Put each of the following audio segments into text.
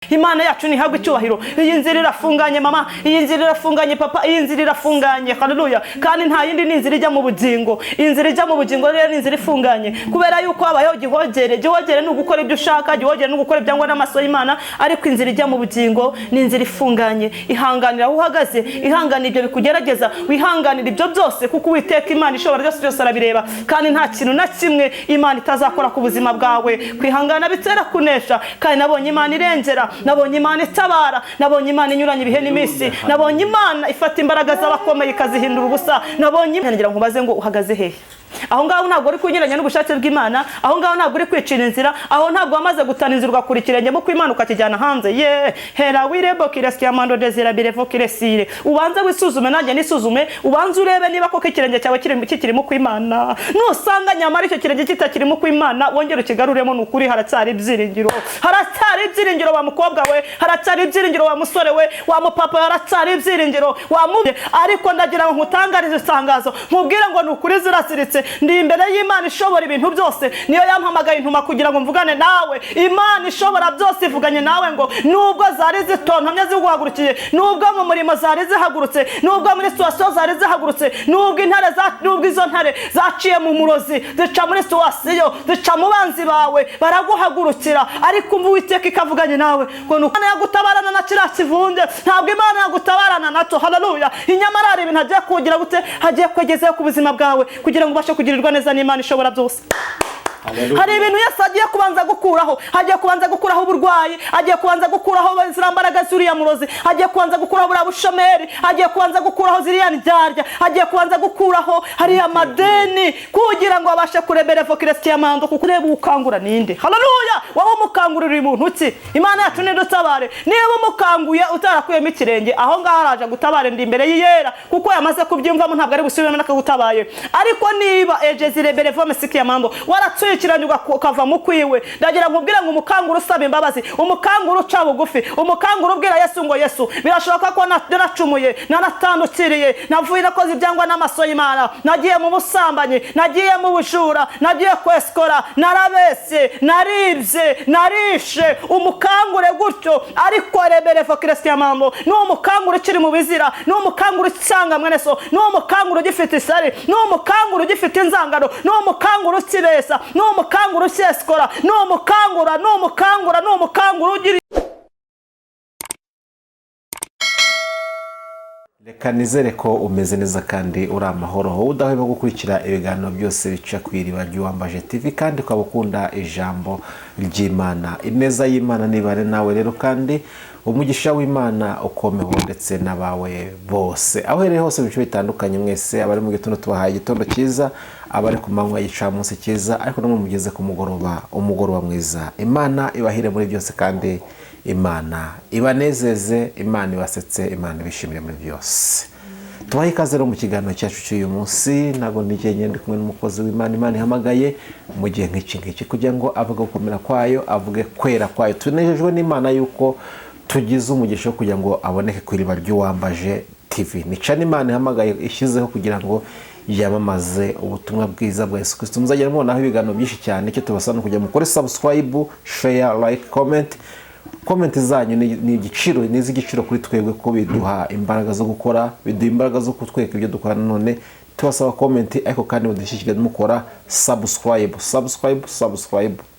Imana yacu ni hagwe icyubahiro. Iyi nzira irafunganye mama, iyi nzira irafunganye papa, iyi nzira irafunganye. Haleluya. Kandi nta yindi ni inzira ijya mu bugingo. Inzira ijya mu bugingo rero ni inzira ifunganye. Kubera yuko abayo gihogere no gukora ibyo ushaka, gihogere no gukora ibyangwa n'amaso y'Imana, ariko inzira ijya mu bugingo ni inzira ifunganye. Ihanganira aho uhagaze, ihanganira ibyo bikugerageza, wihanganira ibyo byose kuko Uwiteka Imana ishobora byose arabireba. Kandi nta kintu na kimwe Imana itazakora ku buzima bwawe. Kwihangana bitera kunesha. Kandi nabonye Imana irengera, nabonye Imana itabara, nabonye Imana inyuranye ibihe n'imisi, nabonye Imana ifata imbaraga z'abakomeye ikazihindura ubusa. Nabonye ngira nkubaze ngo uhagaze hehe? Aho ngaho ntabwo uri kunyuranya n'ubushake bw'Imana, aho ngaho ntabwo uri kwicira inzira, aho ntabwo wamaze gutana inzira ugakurikiranye mu kw'Imana ukakijyana hanze. Ye hera wirebo kiresiamando desira birevo kiresire. Ubanze wisuzume nanjye nisuzume, ubanze urebe niba koko ikirenge cyawe kiri mu kw'Imana. Nusanga nyamara icyo kirenge kitakiri mu kw'Imana, wongere ukigaruremo n'ukuri haracyari ibyiringiro. Haracyari ibyiringiro wa mukobwa we, haracyari ibyiringiro wa musore we, wa mupapa haracyari ibyiringiro wa mubye. Ariko ndagira ngo nkutangarize isangazo, nkubwire ngo n'ukuri zirasiritse. Ndi imbere y'Imana ishobora ibintu byose, niyo yampamagaye intuma kugira ngo mvugane nawe. Imana ishobora byose ivuganye nawe ngo nubwo zari zitontomye ziguhagurukiye, nubwo mu murimo zari zihagurutse, nubwo muri situwasiyo zari zihagurutse, nubwo izo ntare zaciye mu murozi, zica muri situwasiyo, zica mu banzi bawe, baraguhagurukira. Ariko umva Uwiteka ikavuganye nawe ngo Imana yagutabarana na kiriya kivunde, ntabwo Imana yagutabarana nato. Haleluya. Inyamara hari ibintu hagiye kugira gute, hagiye kwegezayo ku buzima bwawe kugira ngo ubashe kugirirwa neza n'Imana ishobora byose. Hari ibintu Yesu agiye kubanza gukuraho, hagiye kubanza gukuraho uburwayi, hagiye kubanza gukuraho zirambaraga zuriya murozi, hagiye kubanza gukuraho buriya bushomeri, hagiye kubanza gukuraho ziriya ndyarya, hagiye kubanza gukuraho hariya madeni kugira ngo abashe kurebera vokiresiamando kuko ureba ukangura ninde. Haleluya. Wowe umukangurira umuntu ki? Imana yacu ni dutabare. Niba umukanguye utarakuyemo ikirenge, aho ngaho araje gutabare ndi imbere y'iyera kuko yamaze kubyumvamo, ntabwo ari busubiremo nakagutabaye. Ariko niba ejezi rebere vomesikiamando waratsuye kiranyuga ukava mu kwiwe, ndagira nkubwire ngo umukanguru usaba imbabazi, umukanguru uca bugufi, umukanguru ubwira Yesu ngo Yesu birashoboka ko naracumuye, naratandukiriye, navuye nakoze ibyangwa n'amaso y'Imana, nagiye mu busambanyi, nagiye mu bujura, nagiye kweskora, narabese, naribye, narishe. Umukangure gutyo. Ariko rebere vokiresiamando ni umukanguru ukiri mu bizira, ni umukanguru ucyanga mwene so, ni umukanguru ugifite isari, ni umukanguru ugifite inzangano, ni umukanguru ukibesa, ni umukanguru ucyeskora, ni umukanguru ugira. Reka nizere ko umeze neza kandi uri amahoro, wowe udahwema gukurikira ibiganiro byose bica ku Iriba ry'Uwambaje TV kandi ukaba ukunda ijambo ry'Imana. Ineza y'Imana nibare nawe rero kandi umugisha w'Imana ukomeho ndetse n'abawe bose aho rero hose bice bitandukanye. Mwese abari mu gitondo tubahaye igitondo cyiza, abari ku manywa y'icamunsi cyiza, ariko namwe mugeze ku umugoroba mwiza. Imana ibahire muri byose kandi Imana ibanezeze, Imana ibasetse, Imana ibishimire muri byose. Tubaye ikaze rero mu kiganiro cyacu cy'uyu munsi. Nago nigenge ndi kumwe n'umukozi w'Imana, Imana ihamagaye mu gihe nk'iki kugira ngo avuge gukomera kwayo, avuge kwera kwayo. Tunejejwe n'Imana yuko tugize umugisha wo kugira ngo aboneke ku Iriba ry'Uwambaje TV. Ni cyane Imana ihamagaye ishyizeho kugira ngo yamamaze ubutumwa bwiza bwa Yesu Kristo. Muzagera mubonaho ibiganiro byinshi cyane. Icyo tubasaba no kujya mukore subscribe, share, like, comment. Comment zanyu ni igiciro, ni iz'igiciro kuri twebwe ko biduha imbaraga zo gukora, biduha imbaraga zo kutweka ibyo dukora. None tubasaba comment, ariko kandi mudushyigikire mukora subscribe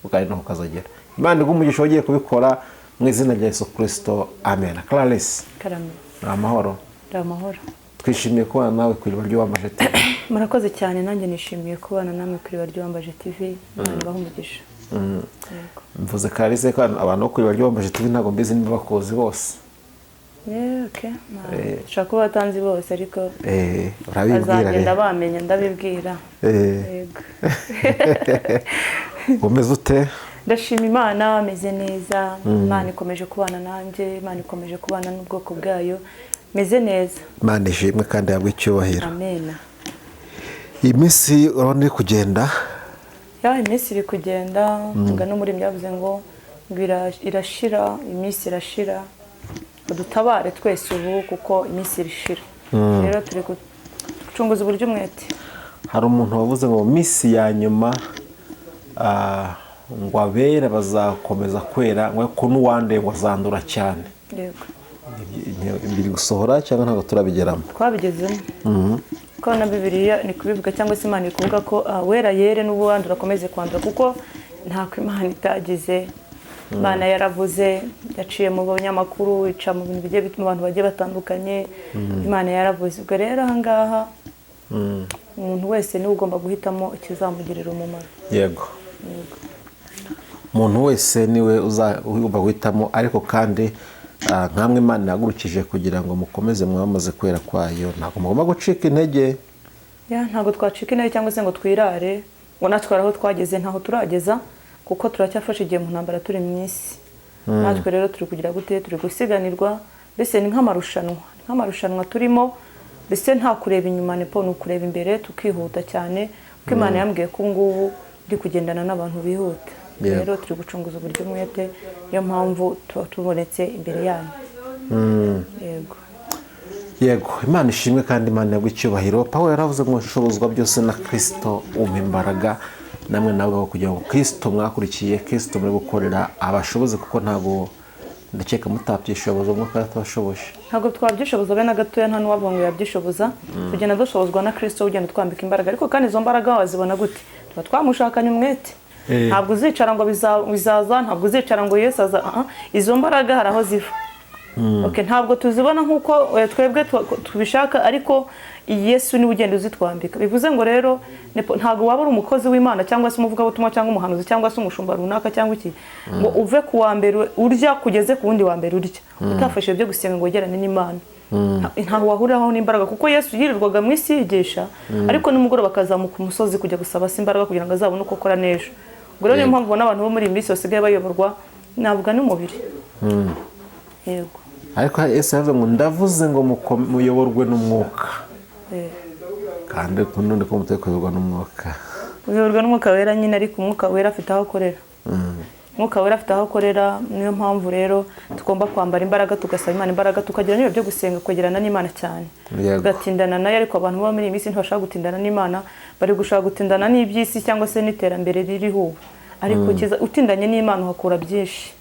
ukandi no kazagera. Imana igumugisha wagiye kubikora mu izina rya Yesu Kristo. Amen. Clarisse. Karame. Amahoro. Amahoro. Twishimiye kubana nawe ku Iriba ry'Uwambaje TV. Murakoze cyane, nanjye nishimiye kubana namwe ku Iriba ry'Uwambaje TV. Imana ibahe umugisha. Mvuze Clarisse ko abantu bo ku Iriba ry'Uwambaje TV ntabwo mbizi niba bakozi bose. Okay. Nshaka kuba batanzi bose ariko urabibwira rero. Ndabamenya ndabibwira. Yego. Umeze ute? Ndashima Imana, ameze neza. Imana ikomeje kubana nanjye, Imana ikomeje kubana n'ubwoko bwayo. Meze neza. Imana ishimwe kandi yabwe icyubahiro. Amen. Iyi minsi urabona iri kugenda? Iminsi iri kugenda, no muri byavuze ngo irashira, iminsi irashira. Dutabare twese ubu kuko iminsi irishira. Rero turi gucunguza uburyo umwete. Hari umuntu wavuze ngo minsi ya nyuma ngo abera bazakomeza kwera ngo ko n'uwande ngo azandura cyane. Yego. Biri gusohora cyangwa ntabwo turabigeramo? Twabigezemo. Ko na Bibiliya ni kubivuga cyangwa se Imana ikuvuga ko wera yere n'ubuwandura akomeze kwandura kuko nta ko Imana itagize. Imana yaravuze, yaciye mu banyamakuru, ica mu bintu bigiye bituma abantu bagiye batandukanye. Imana yaravuze. Ubwo rero aha ngaha umuntu wese niwe ugomba guhitamo ikizamugirira umumaro. Yego. Umuntu wese niwe ugomba guhitamo, ariko kandi nkamwe Imana yagurukije kugira ngo mukomeze mwamaze kwera kwayo, ntabwo mugomba gucika intege. Ntabwo twacika intege cyangwa se ngo twirare ngo natwe aho twageze ntaho turageza, kuko turacyafashe igihe mu ntambara turi mu isi. Natwe rero turi kugira gute, turi gusiganirwa, mbese ni nk'amarushanwa turimo, mbese nta kureba inyuma ni ukureba imbere tukihuta cyane, kuko Imana yambwiye ko ngubu ndi kugendana n'abantu bihuta. Rero turi gucunguza uburyo mwete, niyo mpamvu tuba tubonetse imbere yanyu. Yego, Imana ishimwe kandi Imana yagwa icyubahiro. Pawulo yaravuze ngo nshobozwa byose na Kristo umpa imbaraga. Namwe nawe kugira ngo Kristo mwakurikiye, Kristo muri gukorera abashoboze, kuko ntabwo ndakeka mutabyishoboza umwuka atabashoboje. Ntabwo twabyishoboza be na gatoya, nta n'uwavuga ngo yabyishoboza. Tugenda dushobozwa na Kristo ugenda twambika imbaraga, ariko kandi izo mbaraga wazibona gute? Tuba twamushakanye umwete. Ntabwo uzicara ngo bizaza, ntabwo uzicara ngo Yesu aza. Izo mbaraga hari aho ziva. Ntabwo tuzibona nk'uko twebwe tubishaka, ariko Yesu niwe ugenda uzitwambika. Bivuze ngo rero ntabwo waba uri umukozi w'Imana cyangwa se umuvugabutumwa cyangwa umuhanuzi cyangwa se umushumba runaka cyangwa iki ngo uve ku wa mbere urya kugeze ku wundi wa mbere urya utafashe ibyo gusenga ngo wegerane n'Imana. Ntaho wahuriraho n'imbaraga, kuko Yesu yirirwaga mu isi yigisha, ariko nimugoroba akazamuka umusozi kujya gusaba imbaraga kugira ngo azabone uko akora n'ejo. Ubwo rero niyo mpamvu ubona abantu bo muri iyi minsi basigaye bayoborwa navuga n'umubiri. Yego. Ariko Yesu yavuze ngo ndavuze ngo muyoborwe n'umwuka. Kandi kundi ko mutekerezwa n'umwuka. Uyoborwa n'umwuka wera nyine, ariko umwuka wera afite aho akorera. Umwuka wera afite aho akorera, niyo mpamvu rero tugomba kwambara imbaraga, tugasaba Imana imbaraga, tukagira n'ibyo byo gusenga, kwegerana n'Imana cyane. Tugatindana nayo, ariko abantu bo muri iyi minsi ntibashaka gutindana n'Imana, bari gushaka gutindana n'iby'isi cyangwa se n'iterambere ririho ubu. Ariko utindanye n'Imana uhakura byinshi.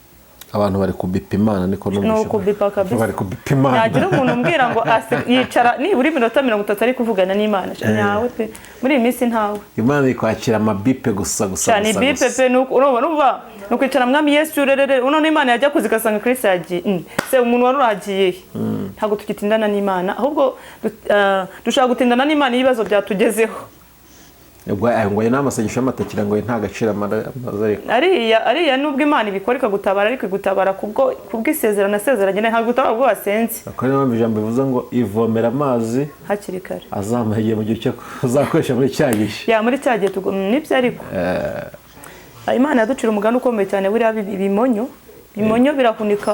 Abantu bari kubipa Imana, niko numvise. Kubipa kabisa. Bari kubipa Imana. Nagira umuntu umbwira ngo yicara nibura iminota 30 ari kuvugana n'Imana. Nyawe pe. Muri iyi minsi ntawe. Imana ikwakira amabipe gusa. Cyane bipe pe, urumva nukwicara mwami Yesu urerere, none Imana yajya kuzigasanga Kristo yagiye. Se umuntu waruragiye. Ntago tukitindana n'Imana, ahubwo dushaka gutindana n'Imana ibibazo byatugezeho. Ngo n'amasengesho y'amatakira ngo nta gaciro amaze. Ariya nubwo Imana ibikora ikagutabara, ariko igutabara kubw'isezerano asezeranye, ntabwo gutabara ubwo wasenze. Akora n'amajambo ijambo bivuze ngo ivomera amazi hakiri kare, azamuhegeye mu gihe cyo uzakoresha muri cyagishe. Muri cyagiye nibyo, ariko Imana yaducira umugani ukomeye cyane, buriya bimonyo birahunika,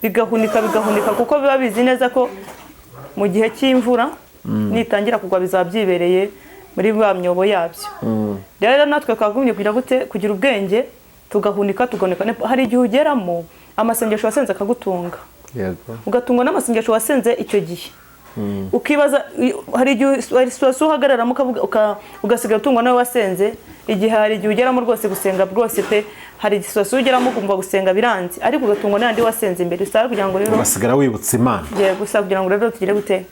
bigahunika kuko biba bizi neza ko mu gihe cy'imvura nitangira kugwa bizabyibereye muri bwa myobo yabyo. Rero natwe twagumye kugira ubwenge, tugahunika. Hari igihe ugeramo amasengesho wasenze akagutunga, ugatungwa n'amasengesho wasenze icyo gihe, ukibaza. Hari igihe uhagararamo ugasigara utungwa nawe wasenze igihe. Hari igihe ugeramo rwose gusenga rwose pe, hari igihe ugeramo ukumva gusenga biranze, ariko ugatungwa n'andi wasenze imbere. Usaba kugira ngo rero ugasigara wibutsa Imana. Gusa kugira ngo rero tugire gute,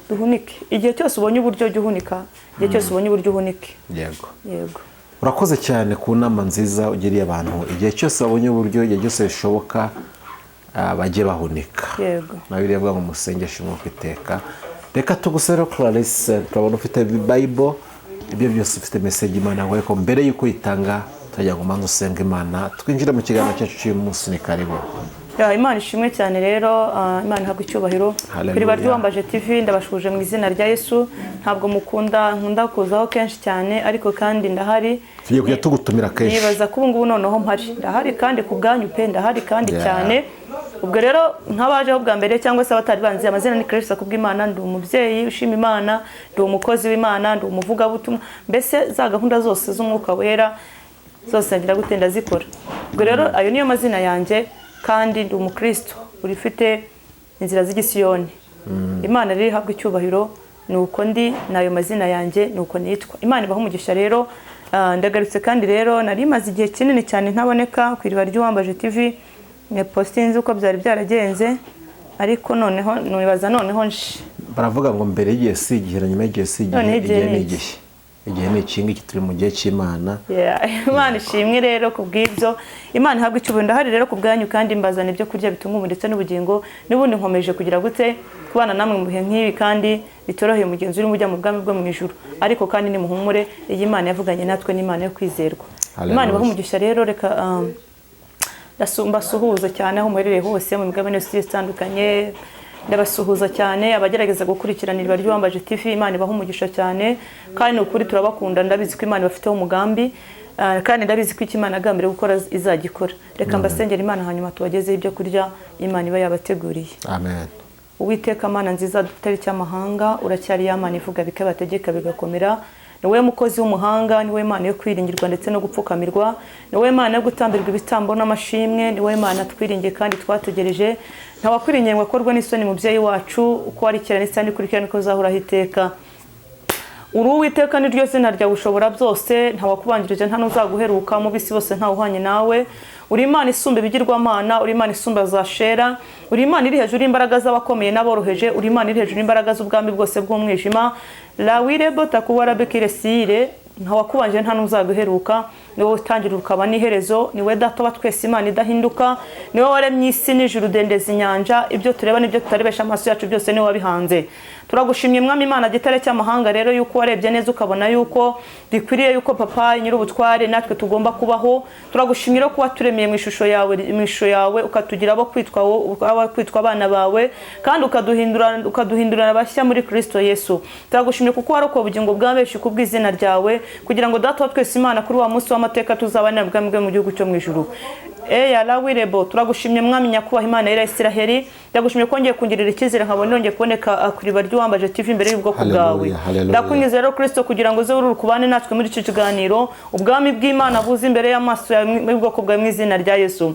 duhunike. Igihe cyose ubonye uburyo jya uhunika, igihe cyose ubonye uburyo uhunike. Yego. Urakoze cyane ku nama nziza ugiriye abantu. Igihe cyose babonye uburyo, igihe cyose bishoboka bajye bahunika. Yego. Nabiriye bwa mu musengesho mwuka iteka. Reka tugusere Clarisse, turabona ufite Bible, ibyo byose ufite message Imana ngo ariko mbere yuko yitanga tujya ngo manzo usenga Imana. Twinjire mu kiganiro cyacu cy'uyu munsi, ni karibu. Imana ishimwe cyane rero, Imana ihabwa icyubahiro. Kuri RY'UWAMBAJE TV ndabashuje mu izina rya Yesu. Ntabwo nkunda kuzaho kenshi cyane, ariko kandi ndahari. Tugiye kujya tugutumira kenshi. Nibaza ko ubu ngubu noneho mpari, ndahari kandi ku bwanyu pe, ndahari kandi cyane. Ubwo rero nk'abajeho bwa mbere cyangwa se abatari banzi, amazina ni Clarisse kubw'Imana. Ndi umubyeyi ushima Imana, ndi umukozi w'Imana, ndi umuvugabutumwa, mbese za gahunda zose z'umwuka wera zose ngira gute ndazikora. Ubwo rero ayo niyo mazina yanjye, kandi ndi umukristo urifite inzira z'igisiyoni. Imana rero ihabwa icyubahiro, nuko ndi nayo mazina yanjye, nuko nitwa. Imana ibaha umugisha rero, ndagarutse kandi rero nari maze igihe kinini cyane ntaboneka ku iriba ry'uwambaje TV postinze uko byari byaragenze ariko noneho nibaza noneho nje baravuga ngo mbere y'igihe si igihe nyuma y'igihe si igihe igihe ni iki ngiki turi mu gihe cy'Imana. Imana ishimwe rero kubw'ibyo, Imana ihabwa icyubahiro. Ndahari rero ku bwanyu kandi mbazana ibyo kurya bitunga umubiri ndetse n'ubugingo, n'ubundi nkomeje kugira gute kubana namwe mu bihe nk'ibi kandi bitoroheye mugenzi uri mujya mu bwami bwo mu ijuru, ariko kandi ni muhumure, iyi Imana yavuganye natwe n'Imana yo kwizerwa. Imana ibahe umugisha rero. Reka mbasuhuza cyane aho muherereye hose mu migabane yose itandukanye, ndabasuhuza cyane abagerageza gukurikirana iriba ry'uwambaje TV. Imana ibahe umugisha cyane kandi ukuri turabakunda, ndabizi ko Imana bafiteho umugambi kandi ndabizi ko Imana agambira gukora izagikora. Reka mbasengera Imana hanyuma tubagezeho ibyo kurya Imana iba yabateguriye. Amen. Uwiteka Mana nziza dutari cy'amahanga, uracyari Imana ivuga bikabategeka bigakomera. Niwe mukozi w'umuhanga, niwe Imana yo kwiringirwa ndetse no gupfukamirwa, niwe Imana yo gutambirwa ibitambo n'amashimwe, niwe Imana twiringiye kandi twategereje. Ntawakwiringiye ngo akorwe n'isoni mubyeyi wacu, uko ari kera n'isani kurikirana ko zahoraho iteka. Uri Uwiteka ni ryo zina ryawe ushobora byose, ntawakubanjirije nta n'uzaguheruka, mu bisi bose ntawuhanye nawe. Uri Imana isumba ibigirwamana, uri Imana isumba za Shera, uri Imana iri hejuru imbaraga z'abakomeye n'aboroheje, uri Imana iri hejuru imbaraga z'ubwami bwose bw'umwijima. La wirebo takuwara bekiresire, ntawakubanje nta n'uzaguheruka, niwe utangira ukaba n'iherezo, niwe data wa twese Imana idahinduka, niwe waremye isi n'ijuru dendeza inyanja, ibyo tureba n'ibyo tutarebesha amaso yacu byose niwe wabihanze. Turagushimye Mwami Imana gitare cy'amahanga rero yuko warebye neza ukabona yuko bikwiriye yuko papa nyiri ubutware natwe tugomba kubaho. Turagushimira ko waturemiye mu ishusho yawe ukatugira abo kwitwa abana bawe kandi ukaduhindurana bashya muri Kristo Yesu. Turagushimye kuko waroko ubugingo bw'abenshi kubw'izina ryawe, kugira ngo data wa twese Imana kuri wa munsi w'amateka tuzabanira bwami bwe mu gihugu cyo mu ijuru. La wirebo turagushimye Mwami nyakubahwa Imana ya Isiraheli, ndagushimye ko ngiye kungirira icyizere nkabona nongeye kuboneka ku iriba ry'uwambaje TV imbere y'ubwoko bwawe. Ndakwingiza rero Kristo kugira ngo uze urukubane natwe muri iki kiganiro, ubwami bw'Imana buze imbere y'amaso y'ubwoko bwawe mu izina rya Yesu.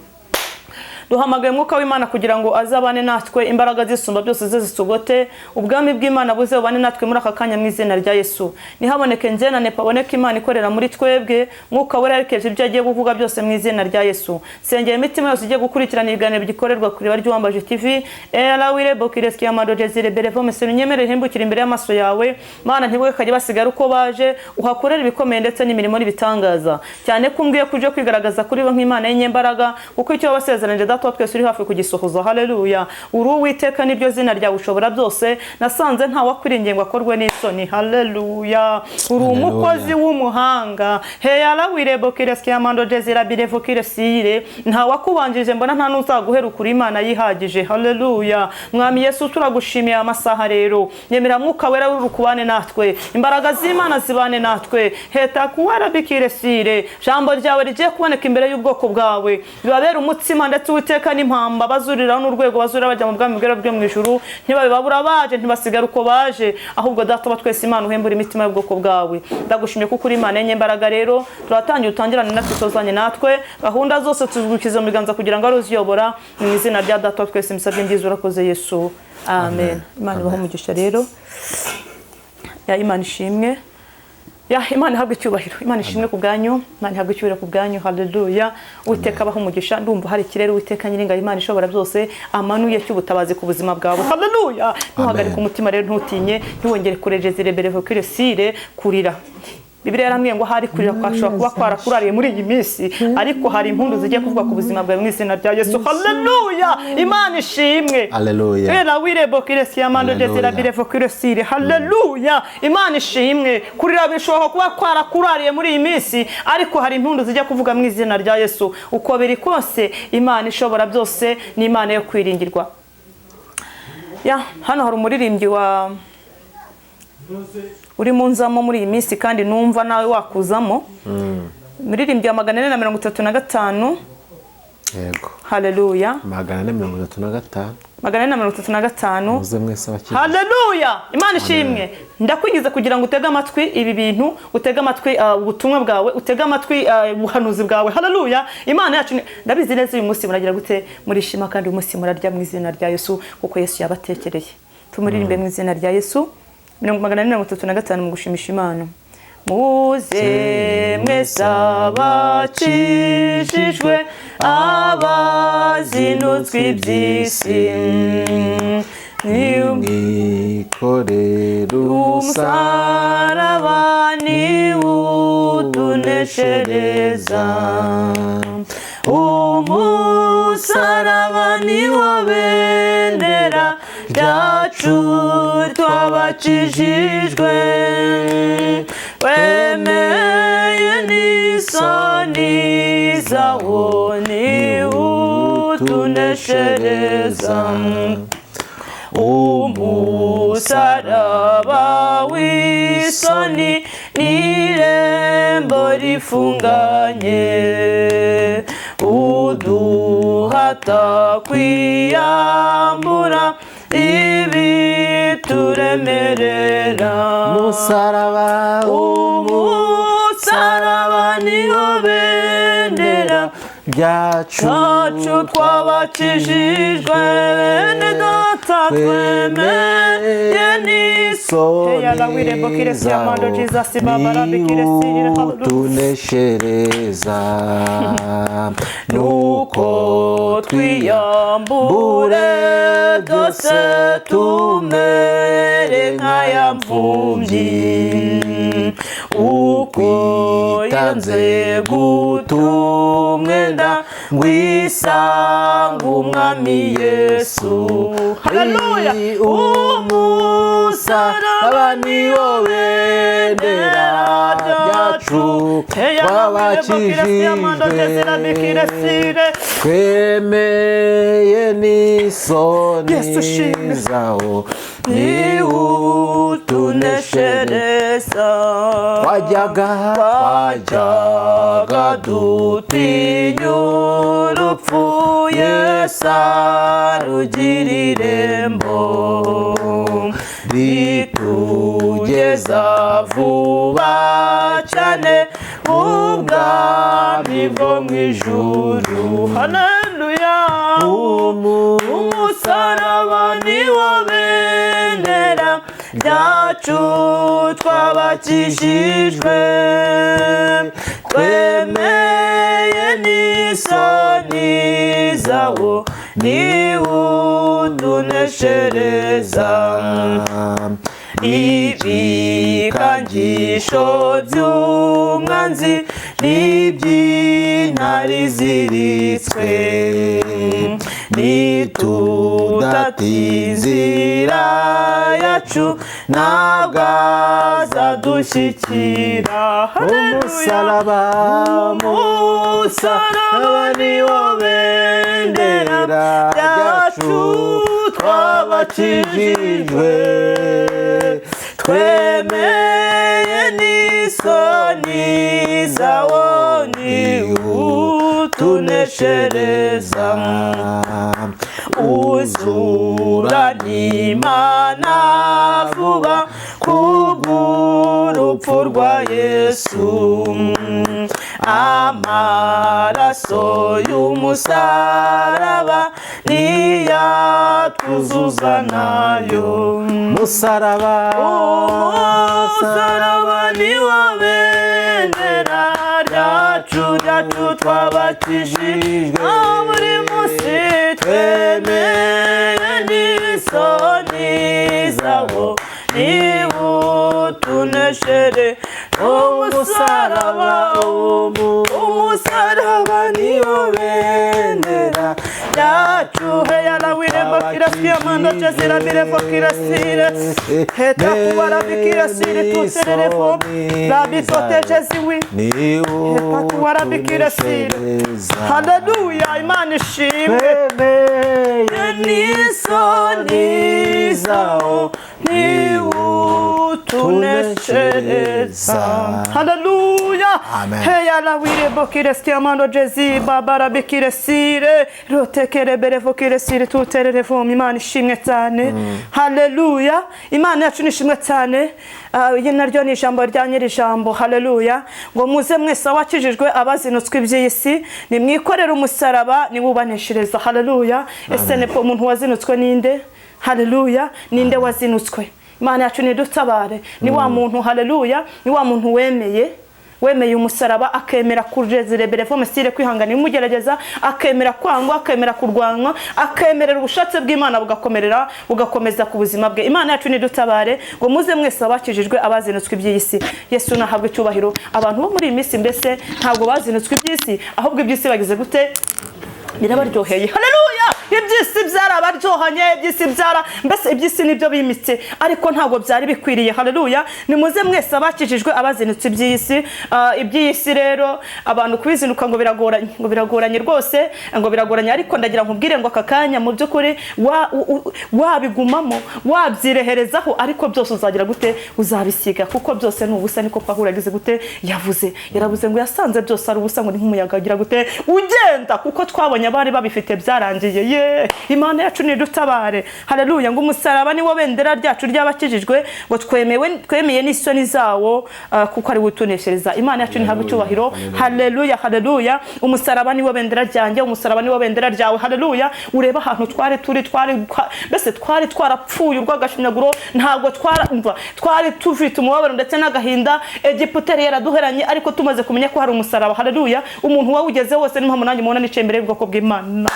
Duhamagaye Mwuka w'Imana kugira ngo azabane natwe, imbaraga zisumba byose zisugote, ubwami bw'Imana buze bubane natwe muri aka kanya mu izina rya Yesu. Nihaboneke nzenane paboneke Imana ikorera muri twebwe, Mwuka wera arekeje ibyo agiye kuvuga byose mu izina rya Yesu. Sengera imitima yose igiye gukurikirana ibiganiro bigikorerwa ku iriba ry'uwambaje TV. La wirebo kireski amado jezire berevo mesenu nyemere himbukira imbere y'amaso yawe. Mana ntibwe kajye basigara uko baje, uhakorera ibikomeye ndetse n'imirimo n'ibitangaza. Cyane kumbwiye kuje kwigaragaza kuri bo nk'Imana y'inyembaraga, kuko icyo wasezeranje twese uri hafi kugisohoza. Haleluya. Uri Uwiteka ni ryo zina ryawe ushobora byose, nasanze nta wakwiringiye ngo akorwe n'isoni. Haleluya. Uri umukozi w'umuhanga. Heyala wirebo kireski amando jezira birevo kiresire, nta wakubanjije mbona nta n'uzaguheruka, uri Imana yihagije. Haleluya. Mwami Yesu turagushimiye amasaha rero, nyemera Mwuka wera urukubane natwe, imbaraga z'Imana zibane natwe. Heta kuwara bikiresire, jambo ryawe rigiye kuboneka imbere y'ubwoko bwawe, bibabera umutsima ndetse Uwiteka n'impamba bazuriraho n'urwego bazurira bajya mu bwami bwo mu ijuru, ntibababura baje ntibasigara uko baje, ahubwo data wa twese Imana uhembura imitima y'ubwoko bwawe. Ndagushimye kuko uri Imana y'inyembaraga rero, turatangiye utangirane natwe tuzanye natwe, gahunda zose tuzukiza mu biganza kugira ngo aruziyobora mu izina rya data wa twese misabye ndizo urakoze Yesu. Amen. Imana ibahe umugisha rero. Imana ishimwe. Imana ihabwe icyubahiro. Imana ishimwe ku bwanyu, Imana ihabwe icyubahiro ku bwanyu. Haleluya. Uwiteka abahe umugisha. Ndumva hari ikirere Uwiteka nyiringa Imana ishobora byose amanuye cy'ubutabazi ku buzima bwawe. Haleluya. Ntuhagarike umutima rero, ntutinye, ntiwongere kurejeza ireberevo kiresire kurira. Bibiliya yarambwiye ngo hari kurira kwashobora kuba kwarakurariye muri iyi minsi, ariko hari impundu zigiye kuvuga ku buzima bwawe mu izina rya Yesu. Haleluya. Imana ishimwe. Haleluya. La wirebo kiresi amando jezira birevo kiresire. Haleluya. Imana ishimwe. Kurira bishobora kuba kwarakurariye muri iyi minsi, ariko hari impundu zigiye kuvuga mu izina rya Yesu. Uko biri kose Imana ishobora byose ni Imana yo kwiringirwa. Hano hari umuririmbyi wa uri munzamo muri iyi minsi kandi numva nawe wakuzamo. Muririmbyi wa 435. Yego. Haleluya. 435. 435. Muze mwese abakiri. Haleluya. Imana ishimwe. Ndakwingiza kugira ngo utege amatwi ibi bintu, utege amatwi ubutumwa bwawe, utege amatwi ubuhanuzi bwawe. Haleluya. Imana yacu ndabizi neza uyu munsi muragira gute murishima kandi uyu munsi murarya mu izina rya Yesu kuko Yesu yabatekereye. Tumuririmbe mu izina rya Yesu. 435 mu gushimisha Imana. muze mwese abakijijwe abazinutswe iby'isi mwikorere umusaraba niwutuneshereza umusaraba niwo bendera ryacu twabakijijwe wemeye n'isoni zawo niwutuneshereza umusaraba w'isoni n'irembo rifunganye uduhata kwiyambura ibituremerera umusaraba niwo bendera ryacu twabakijijwe bene data twemeye n'isoni niwutuneshereza nuko twiyambure byose tumere nk'aya mfubyi uko yanze gutumwenda ngwisanga umwami Yesu haleluya umusaraba niwo bendera ryacu twabakijijwe twemeye n'isoni zawo niwutuneshereza twajyaga dutinya urupfu Yesu arugira irembo ritugeza vuba cyane ubwami bwo mu ijuru haleluya umusaraba niwo bendera ryacu twabakijijwe twemeye n'isoni zawo niwutuneshereza ibikangisho by'umwanzi n'iby'intare iziritswe nitudatinza inzira yacu ntabwo azadushyikira umusaraba niwo bendera ryacu twabakijijwe twemeye n'isoni zawo niwutuneshereza uzura n'Imana vuba kubw'urupfu rwa Yesu amaraso y'umusaraba niyatwuzuza nayo umusaraba niwo bendera ryacu twabakijijwe buri munsi twemeye n'isoni zawo niwutuneshere umusaraba niwo bendera ryacu heyala wirembo kirasiya mando chesira birembo kirasire heta kuwara bikirasire tusererefo labitote chesiwi heta kuwara bikirasire haleluya imana ishimwe n'isoni zawo niwutuneshereza haleluya heyala wirembo kirasiya mando jezi babara bikiresire rotekere berevo kiresire tutererefo imana ishimwe cyane haleluya imana yacu nishimwe cyane iyi naryo ni ijambo rya nyiri ijambo haleluya ngo muze mwese abakijijwe abazinutswe iby'isi nimwikorere umusaraba niwubaneshereza haleluya ese ne umuntu wazinutswe ninde haleluya ninde wazinutswe Imana yacu nidutabare. Ni wa muntu haleluya, ni wa muntu wemeye umusaraba, akemera kujezirebere fomesire kwihangana imugerageza, akemera kwangwa, akemera kurwanwa, akemerera ubushatse bw'Imana bugakomeza ku buzima bwe. Imana yacu nidutabare ngo muze mwese abakijijwe abazinutswe iby'isi. Yesu nahabwe icyubahiro. Abantu bo muri iyi minsi mbese ntabwo bazinutswe iby'isi, ahubwo iby'isi bagize gute? Birabaryoheye. Haleluya! Iby'isi byarabaryohanye, mbese iby'isi nibyo bimitse, ariko ntabwo byari bikwiriye. Haleluya! Nimuze mwese abakijijwe abazinutse iby'isi rero abantu kubizinuka ngo biragoranye rwose, ngo biragoranye, ariko ndagira nkubwire ngo aka kanya mu by'ukuri wabigumamo, wabyireherezaho, ariko byose uzagira gute? Uzabisiga, kuko byose ni ubusa. Niko Pawulo yagize gute? Yaravuze ngo yasanze byose ari ubusa, ngo ni nk'umuyaga ugira gute? Ugenda, kuko twabonye abari babifite byarangiye. Imana yacu nidutabare. Haleluya! Ngo umusaraba ni wo bendera ryacu ry'abakijijwe, ngo twemeye n'isoni zawo, kuko ari utuneshereza. Imana yacu nihabwe icyubahiro. Haleluya, haleluya! Umusaraba ni wo bendera ryanjye, umusaraba ni wo bendera ryawe. Haleluya! Ureba ahantu mbese twari twarapfuye urw'agashinyaguro, ntabwo twari tufite umubabaro ndetse n'agahinda. Egiputa yaraduheranye, ariko tumaze kumenya ko hari umusaraba. Haleluya! Umuntu wawugeze wose n'impamvu nanjye mubona nicaye imbere y'ubwoko bw'Imana.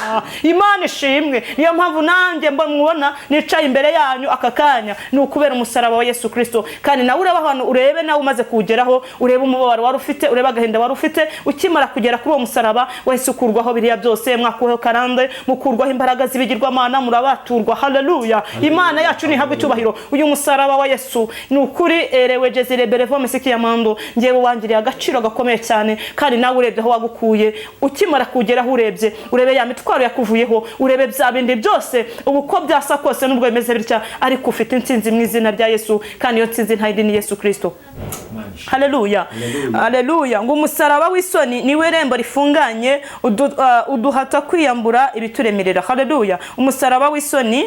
Imana ishimwe. Niyo mpamvu nanjye mubona nicaye imbere yanyu aka kanya, ni ukubera umusaraba wa Yesu Kristo. Kandi nawe ureba ahantu, urebe nawe umaze kuwugeraho, urebe umubabaro wari ufite, urebe agahinda wari ufite, ukimara kugera kuri uwo musaraba wahise ukurwaho biriya byose, mwakuweho karande, mukurwaho imbaraga z'ibigirwamana, murabaturwa. Haleluya! Imana yacu nihabwe icyubahiro. Uyu musaraba wa Yesu ni ukuri erewejezirebere vomesiki yamando, ngewe wangiriye agaciro gakomeye cyane. Kandi nawe urebye aho wagukuye, ukimara kugeraho urebe ya mitwaro yakuvuyeho, urebe bya bindi byose uko byasa kose nubwo bimeze bitya, ariko ufite intsinzi mu izina rya Yesu, kandi iyo ntsinzi ntayindi ni Yesu Kristo. Haleluya, haleluya! Ngo umusaraba w'isoni niwe rembo rifunganye uduhata kwiyambura ibituremerera. Haleluya! Umusaraba w'isoni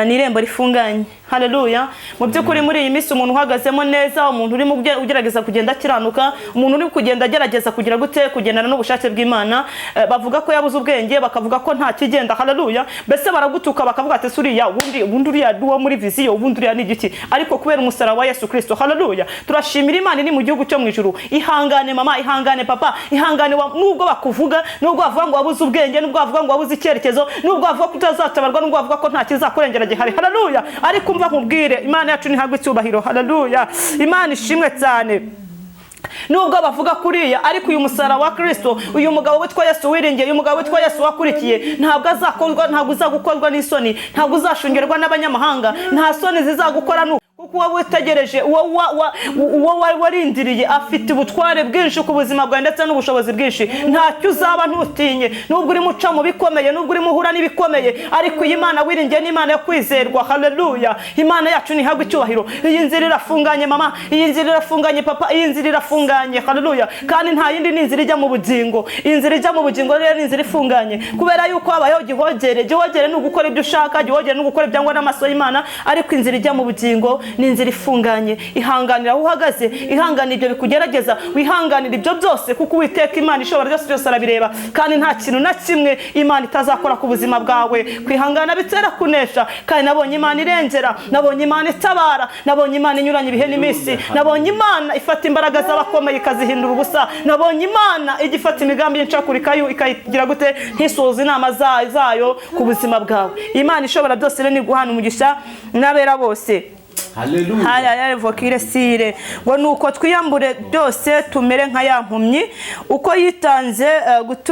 ni irembo rifunganye. Haleluya! Mu by'ukuri muri iyi minsi umuntu uhagazemo neza, umuntu urimo ugerageza kugenda akiranuka, umuntu uri kugenda agerageza kugira gute? Kugendana n'ubushake bw'Imana, bavuga ko yabuze ubwenge, bakavuga ko nta kigenda. Haleluya! Mbese baragutuka bakavuga ati suriya ubundi uriya duwo muri viziyo, ubundi uriya ni igiki? Ariko kubera umusaraba wa Yesu Kristo, haleluya, turashimira Imana ni mu gihugu cyo mu ijuru. Ihangane mama, ihangane papa, ihangane nubwo bakuvuga, nubwo bavuga ngo wabuze ubwenge, nubwo bavuga ngo wabuze icyerekezo, nubwo bavuga ko utazatabarwa, nubwo bavuga ko nta kizakurengera gihari. Haleluya! Ariko umva nkubwire, Imana yacu nihabwe icyubahiro. Haleluya! Imana ishimwe cyane. Nubwo bavuga kuriya, ariko uyu musaraba wa Kristo, uyu mugabo witwa Yesu wiringiye, uyu mugabo witwa Yesu wakurikiye, ntabwo uzagukorwa n'isoni, ntabwo uzashungerwa n'abanyamahanga, nta soni zizagukora kuko uwo witegereje, uwo warindiriye afite ubutware bwinshi ku buzima bwawe ndetse n'ubushobozi bwinshi. Ntacyo uzaba ntutinye, nubwo uri muca mu bikomeye, nubwo uri muhura n'ibikomeye, ariko iyi Mana wiringiye ni Imana yo kwizerwa. Haleluya! Imana yacu nihabwe icyubahiro. Iyi nzira irafunganye mama, iyi nzira irafunganye papa, iyi nzira irafunganye. Haleluya! Kandi nta yindi ni inzira ijya mu bugingo. Inzira ijya mu bugingo rero ni inzira ifunganye, kubera yuko habayeho gihogere ni ugukora ibyo ushaka, gihogere ni ugukora ibyangwa n'amaso y'Imana, ariko inzira ijya mu bugingo ni inzira ifunganye. Ihanganira aho uhagaze, ihanganira ibyo bikugerageza, wihanganira ibyo byose, kuko Uwiteka Imana ishobora byose arabireba, kandi nta kintu na kimwe Imana itazakora ku buzima bwawe. Kwihangana bitera kunesha. Kandi nabonye Imana irengera, nabonye Imana itabara, nabonye Imana inyuranye ibihe n'iminsi, nabonye Imana ifata imbaraga z'abakomeye ikazihindura ubusa, nabonye Imana igifata imigambi y'incakura ikayigira gute? Ntisohoze inama zayo ku buzima bwawe. Imana ishobora byose rero ni guhana umugisha n'abera bose. Haleluya. Haya vokire sire ngo nuko twiyambure byose tumere nka ya mpumyi uko yitanze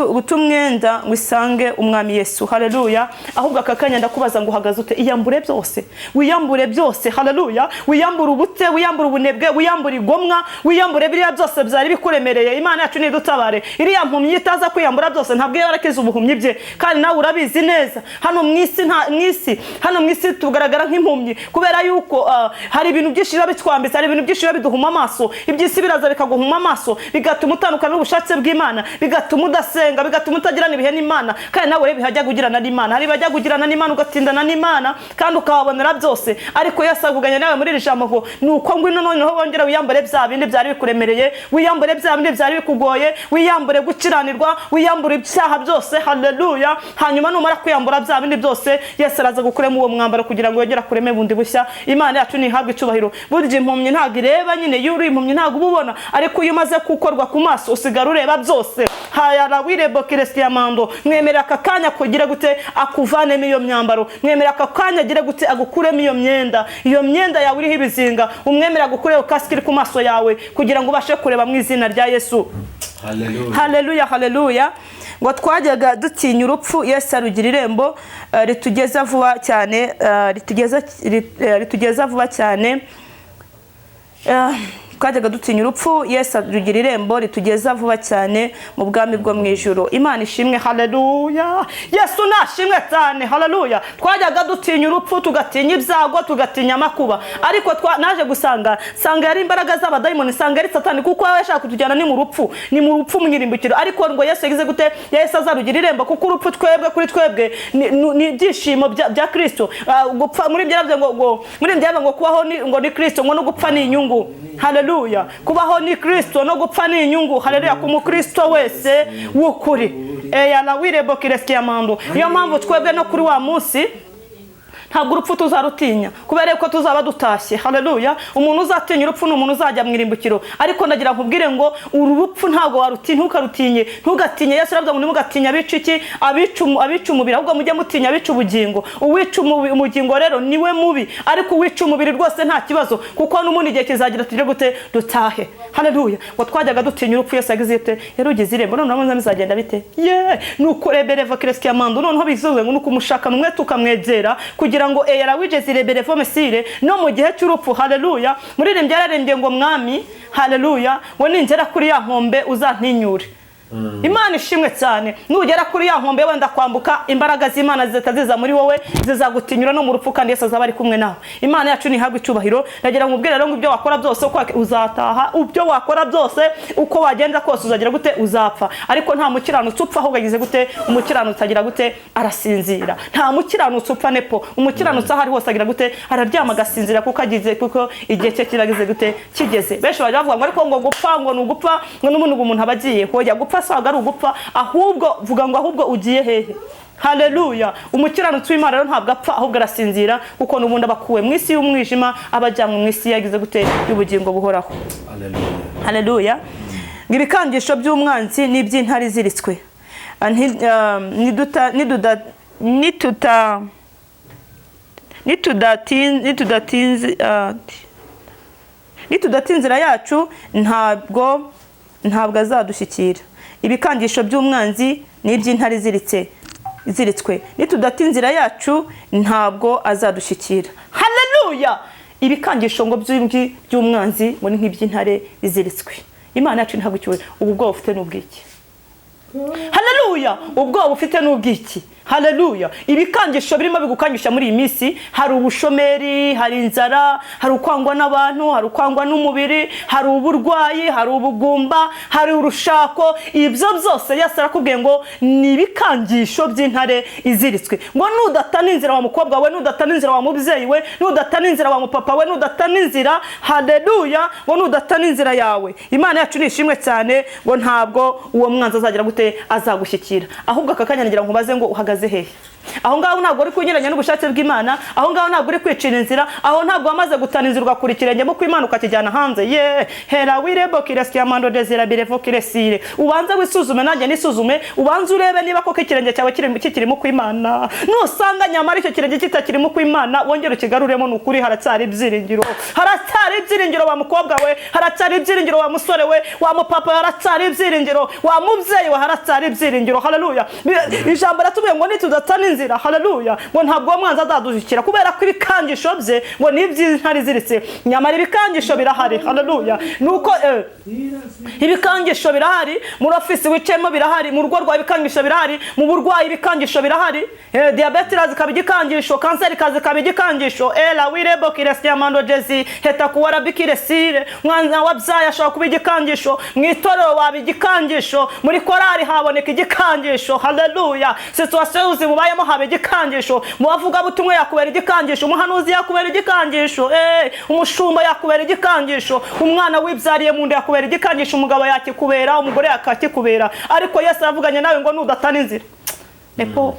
gutumwenda wisange umwami Yesu. Haleluya. Ahubwo akakanya ndakubaza ngo uhagaze ute? Iyambure byose, wiyambure byose. Haleluya. Wiyambure ubute, wiyambure ubunebwe, wiyambure igomwa, wiyambure biriya byose byari bikuremereye. Imana yacu nidutabare. Iriya mpumyi itaza kwiyambura byose ntabwo yarakiza ubuhumyi bye, kandi nawe urabizi neza. Hano mwisi tugaragara nk'impumyi kubera yuko hari ibintu byinshi bitwambitse, hari ibintu byinshi biduhuma amaso. Ibyisi biraza bikaguhuma amaso, bigatuma utandukana n'ubushatse bw'Imana, bigatuma udasenga, bigatuma utagirana ibihe n'Imana. Kandi nawe rebe hajya kugirana n'Imana, hari bajya kugirana n'Imana ugatindana n'Imana kandi ukabonera byose. Ariko Yesu avuganye nawe muri ijambo ngo nuko ngwino noneho wongera wiyambure bya bindi byari bikuremereye, wiyambure bya bindi byari bikugoye, wiyambure gukiranirwa, wiyambure ibyaha byose. Haleluya. Hanyuma numara kwiyambura bya bindi byose, Yesu araza gukuremo uwo mwambaro kugira ngo yongere kureme bundi bushya. Imana yacu ntihabwe icyubahiro. Burya impumyi ntabwo ireba nyine, iyo uri impumyi ntabwo uba ubona, ariko iyo umaze gukorwa ku maso usigara ureba byose. Hayara wirebo kiresiyamando, mwemera aka kanya kugira gute akuvanemo iyo myambaro, mwemera aka kanya agire gute agukuremo iyo myenda, iyo myenda yawe iriho ibizinga, umwemera gukureba kasike iri ku maso yawe kugira ngo ubashe kureba mu izina rya Yesu. Haleluya, haleluya. Ngo twajyaga dutinya urupfu, Yesu arugira irembo ritugeza vuba cyane, ritugeza vuba cyane. Twajyaga dutinya urupfu, Yesu arugira irembo ritugeza vuba cyane mu bwami bwo mu ijuru. Imana ishimwe, haleluya. Yesu nashimwe cyane, haleluya. Twajyaga dutinya urupfu, tugatinya ibyago, tugatinya amakuba, ariko naje gusanga yari imbaraga z'abadayimoni, sanga ari Satani, kuko we yashaka kutujyana ni mu rupfu mwirimbukiro. Ariko ngo Yesu yagize gute, Yesu azarugira irembo, kuko urupfu twebwe kuri twebwe ni ibyishimo bya Kristo. Gupfa muri byarabye ngo kubaho ngo ni Kristo, ngo no gupfa ni inyungu. Haleluya. Kubaho ni Kristo, no gupfa ni inyungu. Haleluya. Ku mukristo wese w'ukuri. Yana wirebo kiresiyamando. Iyo mpamvu twebwe no kuri wa munsi ntabwo urupfu tuzarutinya, kubera ko tuzaba dutashye. Haleluya. Umuntu uzatinya urupfu ni umuntu uzajya mwirimbukiro. Ariko ndagira nkubwire ngo uru rupfu ntabwo warutinya, ntukarutinye, ntugatinye. Yesu aravuga ngo nimugatinya abica iki, abica umubiri, ahubwo mujye mutinya abica ubugingo. Uwica umugingo rero niwe mubi, ariko uwica umubiri rwose nta kibazo, kuko n'umundi gihe kizagira tujye gute dutahe. Haleluya. Ngo twajyaga dutinya urupfu, Yesu yagize ite, yarugize irembo. None namwe bizagenda bite? Nuko rebereva kiresiyamando, noneho bizuwe ngo nukumushaka numwe tukamwegera kugira ngo eyara wigeze rebere mesire no mu gihe cy'urupfu. Haleluya. Muririmbye yararembye ngo mwami, haleluya, ngo ningera kuri ya nkombe uzantinyure. Imana ishimwe cyane. Nugera kuri ya nkombe wenda kwambuka, imbaraga z'Imana zitaziza muri wowe, zizagutinyura no mu rupfu, kandi Yesu azaba ari kumwe nawe. Imana yacu nihabwe icyubahiro. Nagira ngo ubwire rero ngo ibyo wakora byose uko uzataha, ibyo wakora byose uko wagenda kose uzagira gute uzapfa, ariko nta mukiranutsi upfa, ahubwo agize gute umukiranutsi agira gute arasinzira. Nta mukiranutsi upfa nepo, umukiranutsi ahari hose agira gute araryama agasinzira, kuko igihe cye kiragize gute kigeze. Benshi bajya bavuga ngo ariko ngo gupfa ngo nugupfa ngo n'umuntu umuntu abagiye hoya gupfa saga ari ugupfa, ahubwo vuga ngo ahubwo ugiye hehe. Haleluya. Umukiranutsi w'Imana rero ntabwo apfa, ahubwo arasinzira, kuko n'ubundi abakuwe mu isi y'umwijima abajyanwe mu isi yagize gute y'ubugingo buhoraho. Haleluya. Ibikangisho by'umwanzi n'iby'intare ziritswe, nitudatinzira yacu ntabwo azadushyikira. Ibikangisho by'umwanzi n'iby'intare ziritswe, nitudatinzira yacu ntabwo azadushyikira. Haleluya. Ibikangisho ngo by'umwanzi ngo ni nk'iby'intare ziritswe. Imana yacu ntabwo icyubahiro. Ubu bwo ufite n'ubwiki. Haleluya. Ubwo ufite n'ubwiki. Haleluya. Ibikangisho birimo bigukangisha muri iyi minsi, hari ubushomeri, hari inzara, hari ukwangwa n'abantu, hari ukwangwa n'umubiri, hari uburwayi, hari ubugumba, hari urushako. Ibyo byose Yesu arakubwiye ngo ni ibikangisho by'intare iziritswe. Ngo nudatana inzira wa mukobwa we, nudatana inzira wa mubyeyi we, nudatana inzira wa mupapa we, nudatana inzira, haleluya, ngo nudatana inzira yawe. Imana yacu nishimwe cyane, ngo ntabwo uwo mwanzi azagira gute azagushyikira. Ahubwo akakanya ngira nkubaze ngo uhagaze hehe? Aho ngaho ntabwo uri kunyuranya n'ubushake bw'Imana, aho ngaho ntabwo uri kwicira inzira, aho ntabwo wamaze gutana inzira ugakurikira ikirenge mu kw'Imana ukakijyana hanze. Hera wirebo kiresiyamando desira birevo kiresire. Ubanze wisuzume, nanjye nisuzume, ubanze urebe niba koko ikirenge cyawe kiri mu kw'Imana. Nusanga nyamara icyo kirenge kitakiri mu kw'Imana, wongere ukigaruremo. N'ukuri haracyari ibyiringiro, haracyari ibyiringiro wa mukobwa we, haracyari ibyiringiro wa musore we, wa mupapa haracyari ibyiringiro, wa mubyeyi we haracyari ibyiringiro. Haleluya. Ijambo ratubwiye ngo nitudatana inzira, haleluya, ngo ntabwo uwo mwanzi azadushyikira, kubera ko ibikangisho bye ngo ni iby'intare ziritse. Nyamara ibikangisho birahari. Haleluya. Nuko ibikangisho birahari, muri ofisi wicemo birahari, mu rugo rwawe ibikangisho birahari, mu burwayi ibikangisho birahari. Diabete iraza ikaba igikangisho, kanseri ikaza ikaba igikangisho. Ela wirebo kiresiyamando jezi heta kuwara bikiresire. Mwana wabyaye ashobora kuba igikangisho, mu itorero waba igikangisho, muri korari haboneka igikangisho. Haleluya. Situation uzimubayemo habe igikangisho, mu bavuga butumwa yakubera igikangisho, umuhanuzi yakubera igikangisho, umushumba yakubera igikangisho, umwana wibyariye mu nda yakubera igikangisho, umugabo yakikubera, umugore yakakikubera. Ariko Yesu aravuganye nawe ngo nudatana inzira nepo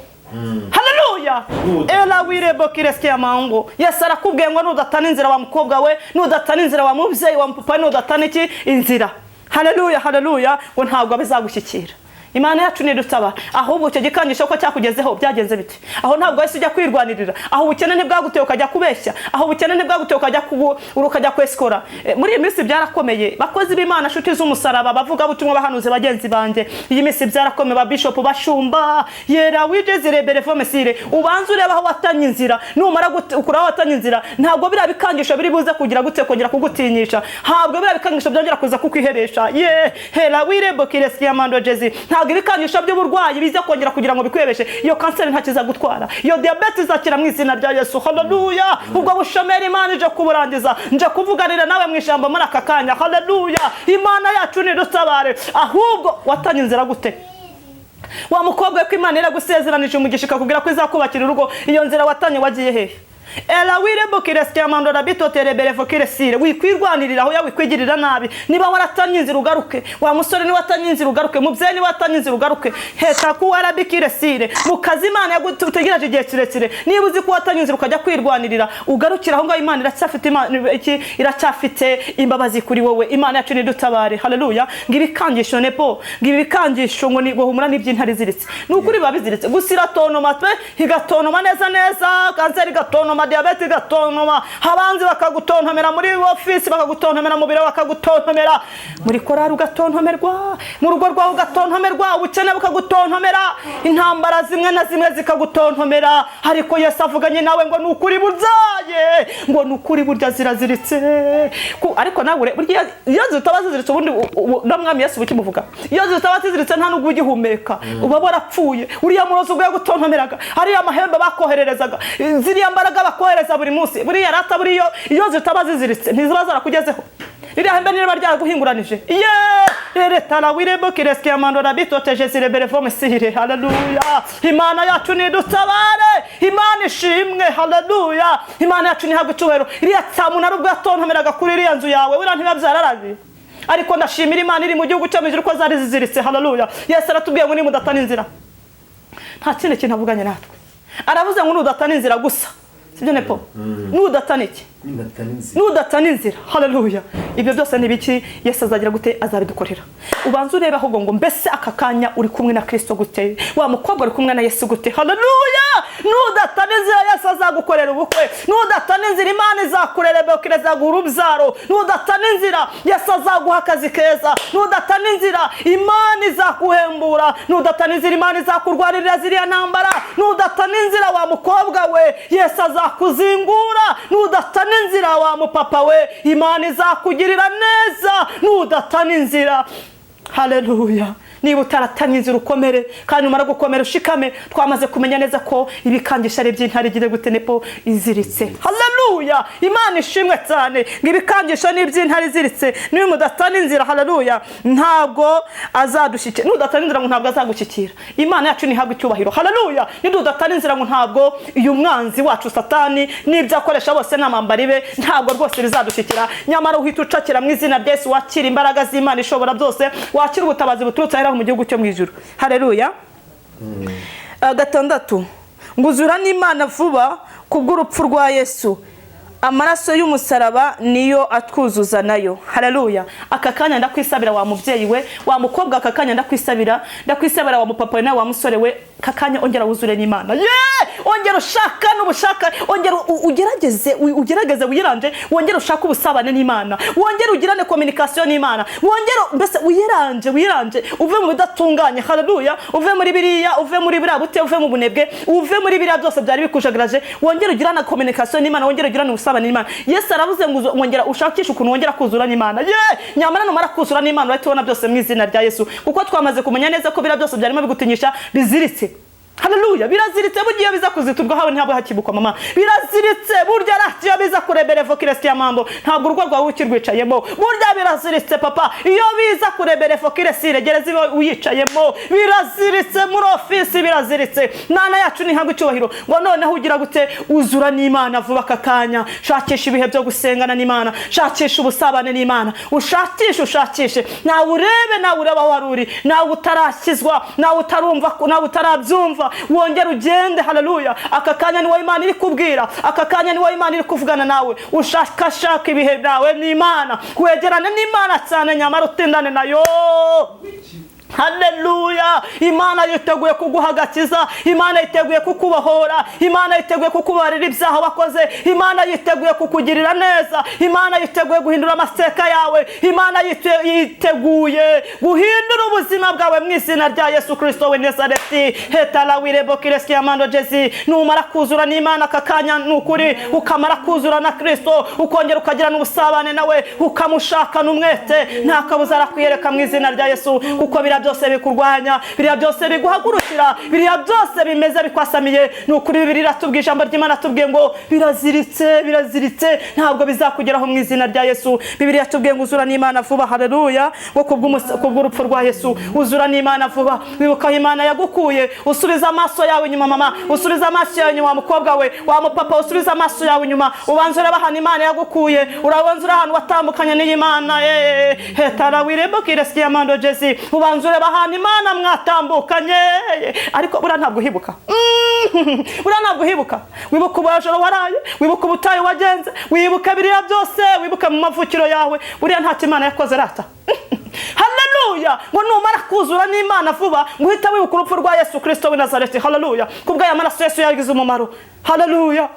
Haleluya. Ela wirebo kireske amango. Yesu arakubwiye ngo nudatana inzira wa mukobwa we, nudatana inzira wa mubyeyi wa papa, nudatana iki inzira. Haleluya, haleluya, ngo ntabwo bizagushyikira. Imana yacu nidutaba, ahubwo icyo gikangisho ko cyakugezeho byagenze biti. Aho ntabwo wese ujya kwirwanirira, aho ubukene ntibwaguteye ukajya kubeshya, aho ubukene ntibwaguteye ukajya kweskora. Muri iyi minsi byarakomeye, bakozi b'Imana, shuti z'umusaraba, bavuga butumwa, bahanuze bagenzi banjye. Iyi minsi byarakomeye, ba bishop, bashumba, yera wigeze rebere fomesire, ubanze ureba aho watanye inzira, numara ukura aho watanye inzira, ntabwo bira bikangisho biri buze kugira gute kongera kugutinyisha, ntabwo bira bikangisho byongera kuza kukwiheresha. Hera wirebo kireski amando jezi, ibikangisho by'uburwayi biza kongera kugira ngo bikwebeshe. Iyo kanseri ntakiza gutwara, iyo diabetes izakira mu izina rya Yesu. Haleluya. Ubwo bushomeri Imana ije kuburangiza, nje kuvuganira nawe mu ijambo muri aka kanya. Haleluya. Imana yacu nidutabare. Ahubwo watanye inzira gute? Wa mukobwa ko Imana iragusezeranije umugisha ikakubwira ko izakubakira urugo, iyo nzira watanye wagiye hehe? Ela wirebo kireski amando rabito terebere fokiresire, wikwirwanirira aho yawikwigirira nabi. Niba waratanye inzira ugaruke, wa musore ni watanye inzira ugaruke, mubyeyi ni watanye inzira ugaruke. Heta ku warabikiresire, mukazi Imana yagutegereje igihe kirekire. Niba uzi ko watanye inzira ukajya kwirwanirira, ugarukira aho ngaho Imana iracyafite iracyafite imbabazi kuri wowe. Imana yacu nidutabare. Haleluya. Ngibikangisho nepo, ngibikangisho ngo ni guhumura n'ibyintari ziritse. Nukuri babiziritse, gusira tonoma twe higatonoma neza neza, kanseri gatonoma, diabetes gatonoma, habanzi bakagutontomera muri office, bakagutontomera mu biro, bakagutontomera muri korari ugatontomerwa, mu rugo rwawe ugatontomerwa, ubukene bukagutontomera, intambara zimwe na zimwe zikagutontomera. Ariko Yesu avuganye nawe ngo nukuri buryaye, ngo nukuri burya ziraziritse. Ariko nawe burya iyo zitabaza ziritse, ubundi namwami Yesu bukimuvuga, iyo zitabaza ziritse nta nubwo ugihumeka, uba warapfuye. Uriya murozo ubwo yagutontomeraga, hariya amahembe bakohererezaga, ziriya mbaraga bakohereza buri munsi, buriya rata buriyo iyo zitabaza ziritse ntiziba zarakugezeho. Ririya hembe niba ryaguhinguranije, leta la wirebo kireski amando rabito tejesire berefome sire. Haleluya. Imana yacu nidutabare, Imana ishimwe. Haleluya. Imana yacu nihabwe icyubahiro. Iriya tsamuna rubwo yatontomeraga kuri iriya nzu yawe, buriya ntibabyararazi. Ariko ndashimira Imana iri mu gihugu cyo mwijuru ko zari ziziritse. Haleluya. Yesu aratubwiye ngo nimudatana inzira, nta kindi kintu avuganye natwe. Aravuze ngo nudatana inzira gusa, sibyo nepo? Nudatana iki? Nudatana inzira. Haleluya. Ibyo byose ni biki Yesu azagira gute? Azabidukorera. Ubanze ureba ahubwo ngo mbese aka kanya uri kumwe na Kristo gute? Wa mukobwa uri kumwe na Yesu gute? Haleluya. Nudatana inzira Yesu azagukorera ubukwe. Nudatana inzira Imana izakurera bekereza urubyaro. Nudatana inzira Yesu azaguha akazi keza. Nudatana inzira Imana izakuhembura. Nudatana inzira Imana izakurwanirira ziriya ntambara. Nudatana inzira wa mukobwa we Yesu azakuzingura. Nudatana inzira wa mupapa we Imana izakugirira neza. Nudatana inzira. Haleluya. Niba utaratanye inzira ukomere, kandi umara gukomera ushikame. Twamaze kumenya neza ko ibikangisha ari by'intare gire gute nepo iziritse. Haleluya. Imana ishimwe cyane. Ngibikangisha ni by'intare iziritse. Niba mudatana inzira, haleluya, ntabwo azadushyikira. Nudatana inzira ngo ntabwo azagushyikira. Imana yacu nihabwe icyubahiro. Haleluya. Nidudatana inzira ngo ntabwo uyu mwanzi wacu Satani n'ibyo akoresha bose n'amambari be ntabwo rwose bizadushyikira. Nyamara uhita ucakira mu izina rya Yesu, wakira imbaraga z'Imana ishobora byose, wakira ubutabazi buturutse mu gihugu cyo mwijuru. Haleluya. Gatandatu, nguzura n'Imana vuba kubw'urupfu rwa Yesu, amaraso y'umusaraba niyo atwuzuza nayo. Haleluya. Aka kanya ndakwisabira wa mubyeyi we, wa mukobwa, aka kanya ndakwisabira wa mupapa we na wa musore we, kakanya ongera wuzure n'Imana. Ongera ushaka n'ubushaka, ongera ugerageze wiranje, wongera ushaka ubusabane n'Imana, wongera ugirane communication n'Imana, wongera mbese wiranje uve mu bidatunganye. Haleluya. Uve muri biriya, uve muri biriya bute, uve mu bunebwe, uve muri biriya byose byari bikujagaraje, wongera ugirane communication n'Imana, wongera ugirane ubusabane n'Imana. Yesu aravuze ngo wongera ushakisha ukuntu wongera kuzura n'Imana. Nyamara numara kuzura n'Imana urahita byose mu izina rya Yesu, kuko twamaze kumenya neza ko biriya byose byarimo bigutinyisha biziritse. Haleluya. Biraziritse burya biza kuziturwa hawe ntabwo hakibukwa mama. Biraziritse burya ratiyo biza kurebere fokiresti ya mambo ntabwo urugo rwawe ukirwicayemo. Burya biraziritse papa iyo biza kurebere fokiresti regereze uyicayemo. Biraziritse muri ofisi, biraziritse. Nana yacu ni ntabwo icyubahiro ngo noneho ugira gute uzura n'Imana vuba kakanya. Shakisha ibihe byo gusengana n'Imana, shakisha ubusabane n'Imana, ushakishe nawe urebe, nawe ureba waruri, nawe utarakizwa, nawe utarumva, nawe utarabyumva. vuba wongere ugende. Haleluya. Aka kanya ni wowe Imana iri kubwira, aka kanya ni wowe Imana iri kuvugana nawe. Ushaka ibihe byawe n'Imana, wegerane n'Imana cyane nyamara utindane nayo. Haleluya. Imana yiteguye kuguhagakiza, Imana yiteguye kukubohora, Imana yiteguye kukubarira ibyaha wakoze, Imana yiteguye kukugirira neza, Imana yiteguye guhindura amateka yawe, Imana yiteguye guhindura ubuzima bwawe mu izina rya Yesu Kristo w'i Nazareti. Hetala wirebo kireski amando Jezi. Numara kuzura n'Imana kakanya nukuri, ukamara kuzura na Kristo, ukongera ukagira n'ubusabane nawe, ukamushaka n'umwete, nta kabuza arakwiyereka mu izina rya Yesu. Kuko bira byose bikurwanya, biriya byose biguhagurukira, biriya byose bimeze bikwasamiye, nukuri Bibiliya iratubwiye, ijambo ry'Imana tubwiye ngo biraziritse ntabwo bizakugeraho mu izina rya Yesu. Bibiliya yatubwiye ngo uzura n'Imana vuba. Haleluya. Ngo kubw'urupfu rwa Yesu uzura n'Imana vuba. Wibuka Imana yagukuye, usubiza amaso yawe inyuma mama, usubiza amaso yawe inyuma mukobwa we, wa mupapa, usubiza amaso yawe inyuma, ubanze ureba ahantu Imana yagukuye, urabanze ahantu watambukanye n'Imana. Hetara wirebo kireski amando Jezi. Ubanze ureba ahantu Imana mwatambukanye, ariko buriya ntabwo uhibuka. Buriya ntabwo uhibuka. Wibuka ubujoro waraye, wibuka ubutayu wagenze, wibuka biriya byose, wibuka mu mavukiro yawe. Buriya nta Imana yakoze rata. Haleluya. Ngo numara kuzura n'Imana vuba, nguhita wibuka urupfu rwa Yesu Kristo w'i Nazareti. Haleluya. Kubwa ya maraso Yesu yagize umumaro. Haleluya.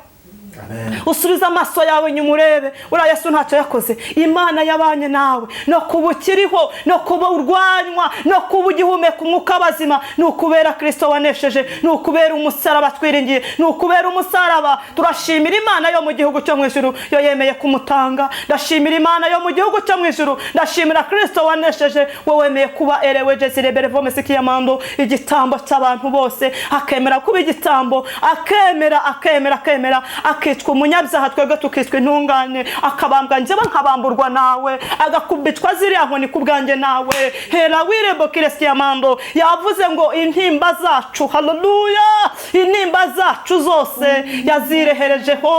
Usubiza amaso yawe nyuma urebe, uriya Yesu ntacyo yakoze. Imana yabanye nawe, no kuba ukiriho, no kuba urwanywa, no kuba ugihumeka umwuka bazima, ni ukubera Kristo wanesheje, ni ukubera umusaraba twiringiye, ni ukubera umusaraba. Turashimira Imana yo mu gihugu cyo mu ijuru yo yemeye kumutanga. Ndashimira Imana yo mu gihugu cyo mu ijuru, ndashimira Kristo wanesheje, wowe wemeye kuba erewe Jezire berevome sikiyamando, igitambo cy'abantu bose, akemera kuba igitambo, akemera akitwa umunyabyaha, twebwe tukitwa intungane, akabambwa njyewe nkabamburwa nawe, agakubitwa ziriya nkoni ku bwanjye nawe. Hera wirebo kireski amando yavuze ngo intimba zacu, haleluya, intimba zacu zose yazireherejeho,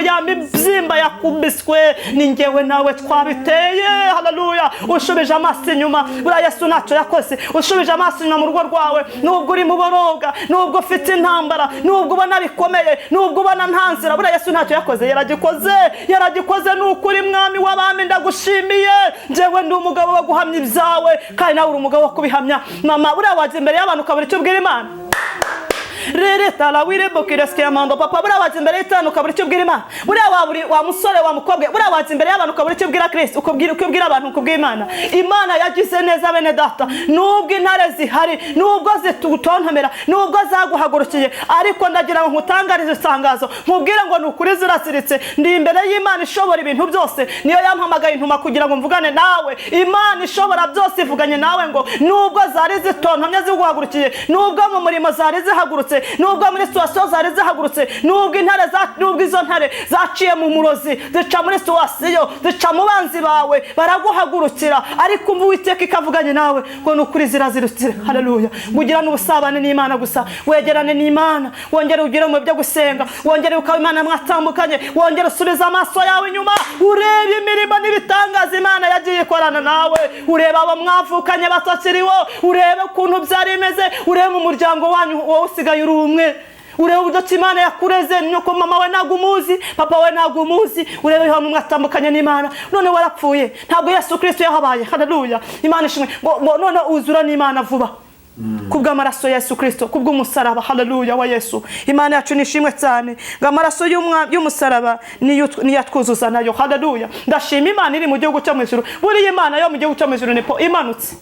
ya mibyimba yakubiswe ni njyewe nawe twabiteye. Haleluya. Ushubije amaso inyuma, buriya Yesu ntacyo yakoze. Ushubije amaso inyuma mu rugo rwawe, nubwo uri mu boroga, nubwo ufite intambara, nubwo ubona bikomeye, nubwo ubona nta nzira, buriya Yesu ntacyo yakoze. Yaragikoze. Nukuri Mwami w'abami ndagushimiye. Njyewe ndi umugabo wo guhamya ibyawe, kandi nawe uri umugabo wo kubihamya. Mama, buriya wajya imbere y'abantu ukabura icyo ubwira Imana. Rereta la wirebo kireski amando papa, buriya wajya imbere y'itanu ukabura icyo ubwira Imana. Buriya wa musore wa mukobwa, buriya wajya imbere y'abantu ukabura icyo ubwira Kristo, ukubwira abantu ukubwira Imana. Imana yagize neza bene data, nubwo intare zihari, nubwo zitutontomera, nubwo zaguhagurukiye, ariko ndagira ngo nkutangarize isangazo, nkubwire ngo nukuri ziraziritse. Ndi imbere y'Imana ishobora ibintu byose, niyo yampamagaye intuma kugira ngo mvugane nawe. Imana ishobora byose ivuganye nawe ngo nubwo zari zitontomye ziguhagurukiye, nubwo mu murimo zari zihagurutse, nubwo muri situwasiyo zari zihagurutse, nubwo izo ntare zaciye mu murozi, zica muri situwasiyo, zica mu banzi bawe, baraguhagurukira, ariko umva Uwiteka ikavuganye nawe ngo nukuri zirazirutse. Haleluya. Kugira n'ubusabane n'Imana gusa, wegerane n'Imana, wongere ugire mu byo gusenga, wongere ukaba Imana mwatambukanye, wongere usubiza amaso yawe inyuma, urebe imirimo n'ibitangaza Imana yagiye ikorana nawe, urebe abo mwavukanye batakiriho, urebe ukuntu byari bimeze, urebe mu muryango wanyu wowe usigaye uri umwe, urebe uburyo Imana yakureze, nyoko mama we ntabwo umuzi, papa we ntabwo umuzi, urebe hano mwatambukanye n'Imana, none warapfuye, ntabwo Yesu Kristo yahabaye. Haleluya. Imana ishimwe. None uzura n'Imana vuba kubw'amaraso ya Yesu Kristo, kubw'umusaraba. Haleluya wa Yesu. Imana yacu nishimwe cyane, ngo amaraso y'umusaraba niyo yatwuzuza nayo. Haleluya. Ndashima Imana iri mu gihugu cyo mu ijuru. Buriya Imana yo mu gihugu cyo mu ijuru nipo imanutse.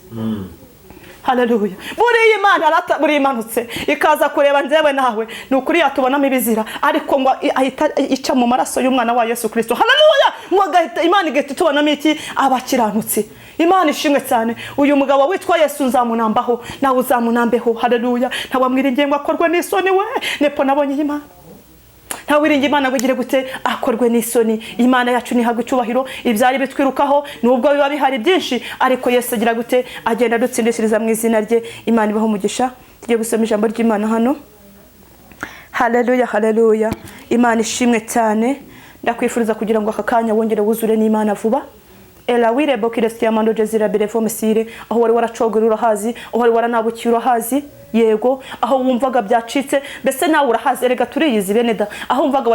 Haleluya. Buriya Imana buriya imanutse ikaza kureba njyewe nawe, nukuri yatubonamo ibizira, ariko ngo ahita ica mu maraso y'umwana wa Yesu Kristo. Haleluya. Ngo Imana igahita itubonamo iki? Abakiranutsi. Imana ishimwe cyane. Uyu mugabo witwa Yesu nzamunambaho, nawe uzamunambeho. Haleluya. Ntawamwiringiye ngo akorwe n'isoni we, nepo nabonye Imana. Ntawiringiye Imana ngo igire gute? Akorwe n'isoni. Imana yacu nihabwe icyubahiro. Ibyari bitwirukaho nubwo biba bihari byinshi, ariko Yesu agira gute? Agenda adutsindishiriza mu izina rye. Imana ibaho umugisha. Tugiye gusoma ijambo ry'Imana hano. Haleluya, haleluya. Imana ishimwe cyane. Ndakwifuriza kugira ngo aka kanya wongere wuzure n'Imana vuba. Ela wirebo kireski amando Jezira berevome sire, aho wari waracogora urahazi, aho wari waranabukiye urahazi. yego aho wumvaga byacitse mbese nawe urahazi erega turiyizi bene da aho wumvaga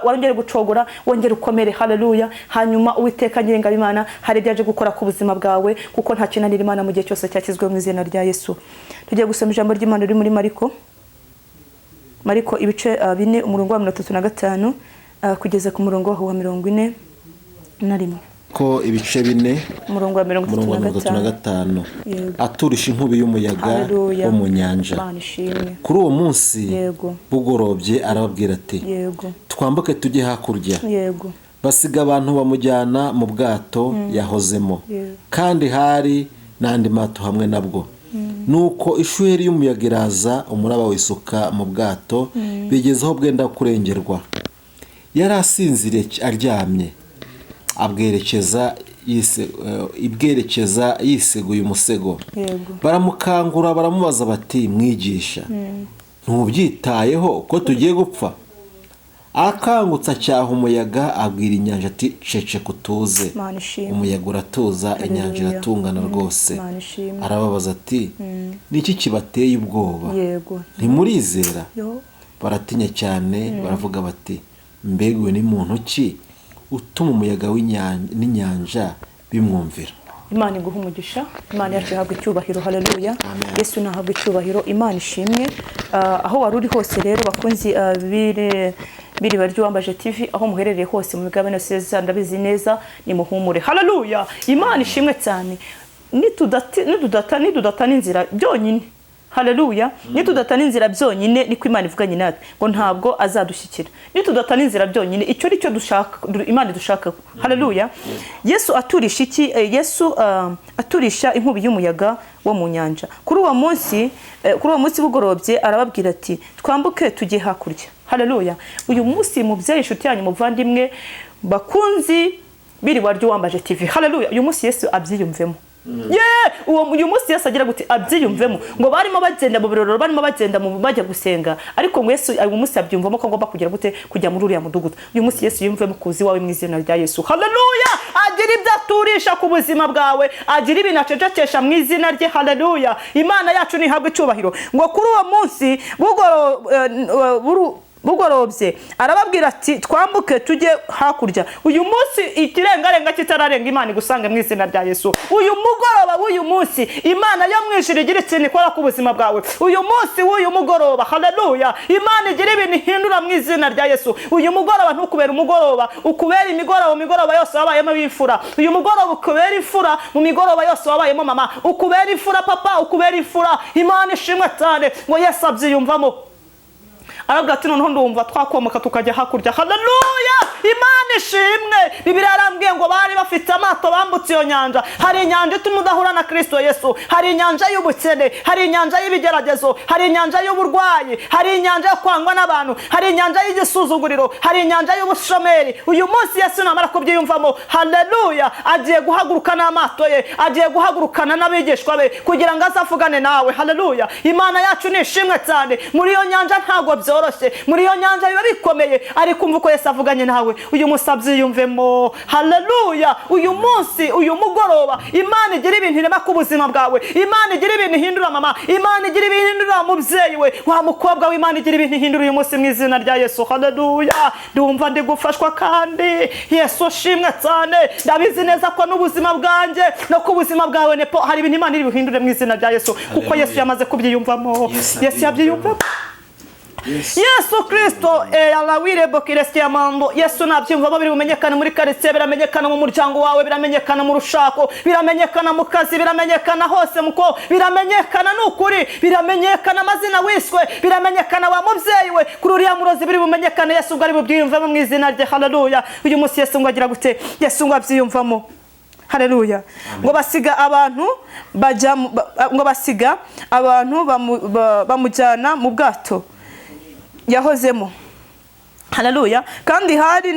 wongere gucogora wongere ukomere haleluya hanyuma uwiteka nyiringa Imana hari ibyaje gukora ku buzima bwawe kuko nta kinanira Imana mu gihe cyose cyakizwe mu izina rya Yesu. Tugiye gusoma ijambo ry'Imana riri muri Mariko ibice 4 umurongo wa 35 kugeza ku murongo wa 41 ko ibice 4 umurongo wa 35 aturisha inkubi y'umuyaga wo mu nyanja. Kuri uwo munsi bugorobye arababwira ati twambuke tujye hakurya. Basiga abantu bamujyana mu bwato yahozemo kandi hari n'andi mato hamwe nabwo. Nuko ishuheri y'umuyaga iraza umuraba wisuka mu bwato bigezeho bwenda kurengerwa. Yari asinziriye aryamye ibwerekeza yiseguye umusego. Baramukangura baramubaza bati mwigisha ntubyitayeho ko tugiye gupfa? Akangutsa cyaha umuyaga abwira inyanja ati cece kutuze. Umuyaga uratuza inyanja iratungana rwose. Arababaza ati niki kibateye ubwoba? Ntimurizera? Baratinya cyane baravuga bati mbegwe ni muntu ki utuma umuyaga n'inyanja bimwumvira. Imana iguha umugisha, Imana yacu ihabwa icyubahiro, haleluya. Yesu nahabwa icyubahiro, Imana ishimwe. Aho wari uri hose rero bakunzi biri RY'UWAMBAJE TV aho muherereye hose mu migabane yose ndabizi neza ni muhumure, haleluya. Imana ishimwe cyane. Nidudatana inzira byonyine, haleluya. Nidudatana inzira byonyine niko Imana ivuganye natwe ngo ntabwo azadushyikira. Nidudatana inzira byonyine icyo nicyo dushaka Imana dushaka, haleluya. Yesu aturisha iki? Yesu aturisha inkubi y'umuyaga wo mu nyanja. Kuri uwo munsi bugorobye arababwira ati twambuke tujye hakurya, haleluya. Uyu munsi mubyeyi inshuti yanyu muvandimwe bakunzi biri RY'UWAMBAJE TV, haleluya. Uyu munsi Yesu abyiyumvemo. Uyu munsi Yesu agira guti abyiyumvemo ngo barimo bagenda mu birorero barimo bagenda mu bajya gusenga ariko ngo Yesu uyu munsi abyumvamo ko ngomba kugira gute kujya muri uriya mudugudu. Uyu munsi Yesu yumvemo kuzi wawe mu izina rya Yesu, haleluya. Agira ibyo aturisha ku buzima bwawe, agira ibintu acecekesha mu izina rye, haleluya. Imana yacu nihabwe icyubahiro. Ngo kuri uwo munsi bugorobye arababwira ati twambuke tujye hakurya. Uyu munsi ikirengarenga kitararenga Imana igusanga mu izina rya Yesu. Uyu mugoroba w'uyu munsi Imana yo mwijira igira ikintu ikora ku buzima bwawe. Uyu munsi w'uyu mugoroba, haleluya, Imana igira ibintu ihindura mu izina rya Yesu. Uyu mugoroba ntukubera umugoroba, ukubera imigoroba yose wabayemo bifura. Uyu mugoroba ukubera ifura mu migoroba yose wabayemo mama, ukubera ifura papa, ukubera ifura. Imana ishimwe cyane ngo Yesu abyiyumvamo. Arabwira ati noneho ndumva twakomoka tukajya hakurya, haleluya. Imana ishimwe. Bibiliya yarambwiye ngo bari bafite amato bambutse iyo nyanja. Hari inyanja ituma udahura na Kristo Yesu, hari inyanja y'ubukene, hari inyanja y'ibigeragezo, hari inyanja y'uburwayi, hari inyanja yo kwangwa n'abantu, hari inyanja y'igisuzuguriro, hari inyanja y'ubushomeri. Uyu munsi Yesu namara kubyiyumvamo, haleluya, agiye guhaguruka n'amato ye, agiye guhagurukana n'abigishwa be kugira ngo azavugane nawe, haleluya. Imana yacu ni ishimwe cyane. Muri iyo nyanja ntago byoroshye, muri iyo nyanja biba bikomeye, ariko umva uko Yesu avuganye nawe. Uyu munsi abyiyumvemo, haleluya. Uyu munsi uyu mugoroba Imana igira ibintu irema ku buzima bwawe. Imana igira ibintu ihindura mama, Imana igira ibintu ihindura mubyeyi we, wa mukobwa w'Imana igira ibintu ihindura uyu munsi mu izina rya Yesu, haleluya. Ndumva ndi gufashwa kandi Yesu ashimwe cyane. Ndabizi neza ko n'ubuzima bwanjye no ku buzima bwawe nepo hari ibintu Imana iri buhindure mu izina rya Yesu kuko Yesu yamaze kubyiyumvamo. Yesu yabyiyumvamo. Yesu Kristo alawire bokiresiya mambo. Yesu nabyumva biri bumenyekana muri karitsiye, biramenyekana mu muryango wawe, biramenyekana mu rushako, biramenyekana mu kazi, biramenyekana hose muko, biramenyekana n'ukuri, biramenyekana amazina wiswe, biramenyekana wa mubyeyi we kuri uriya murozi, biri bumenyekana Yesu ngo ari bubyiyumvamo mu izina rye, haleluya. Uyu munsi Yesu ngo agira gute? Yesu ngo abyiyumvamo, haleluya. Ngo basiga abantu bamujyana mu bwato yahozemo, haleluya. Kandi hari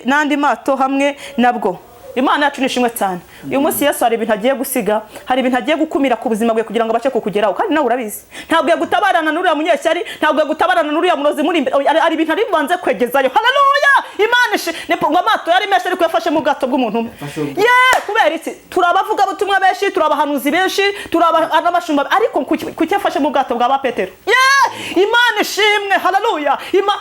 n'andi mato hamwe nabwo. Imana yacu nishimwe cyane. Uyu munsi Yesu hari ibintu agiye gusiga, hari ibintu agiye gukumira ku buzima bwe kugira ngo abashe kukugeraho, kandi nawe urabizi. Ntabwo yagutabarana n'uriya munyeshyari, ntabwo yagutabarana n'uriya murozi muri imbere, ari ibintu ari bubanze kwegezayo, haleluya. Imana nepo ngo amato yari menshi ariko yafashe mu bwato bw'umuntu umwe. Kubera iki turabavuga butumwa benshi, turabahanuzi benshi, turabashumba ariko kuki yafashe mu bwato bwa ba Petero? Imana ishimwe, haleluya.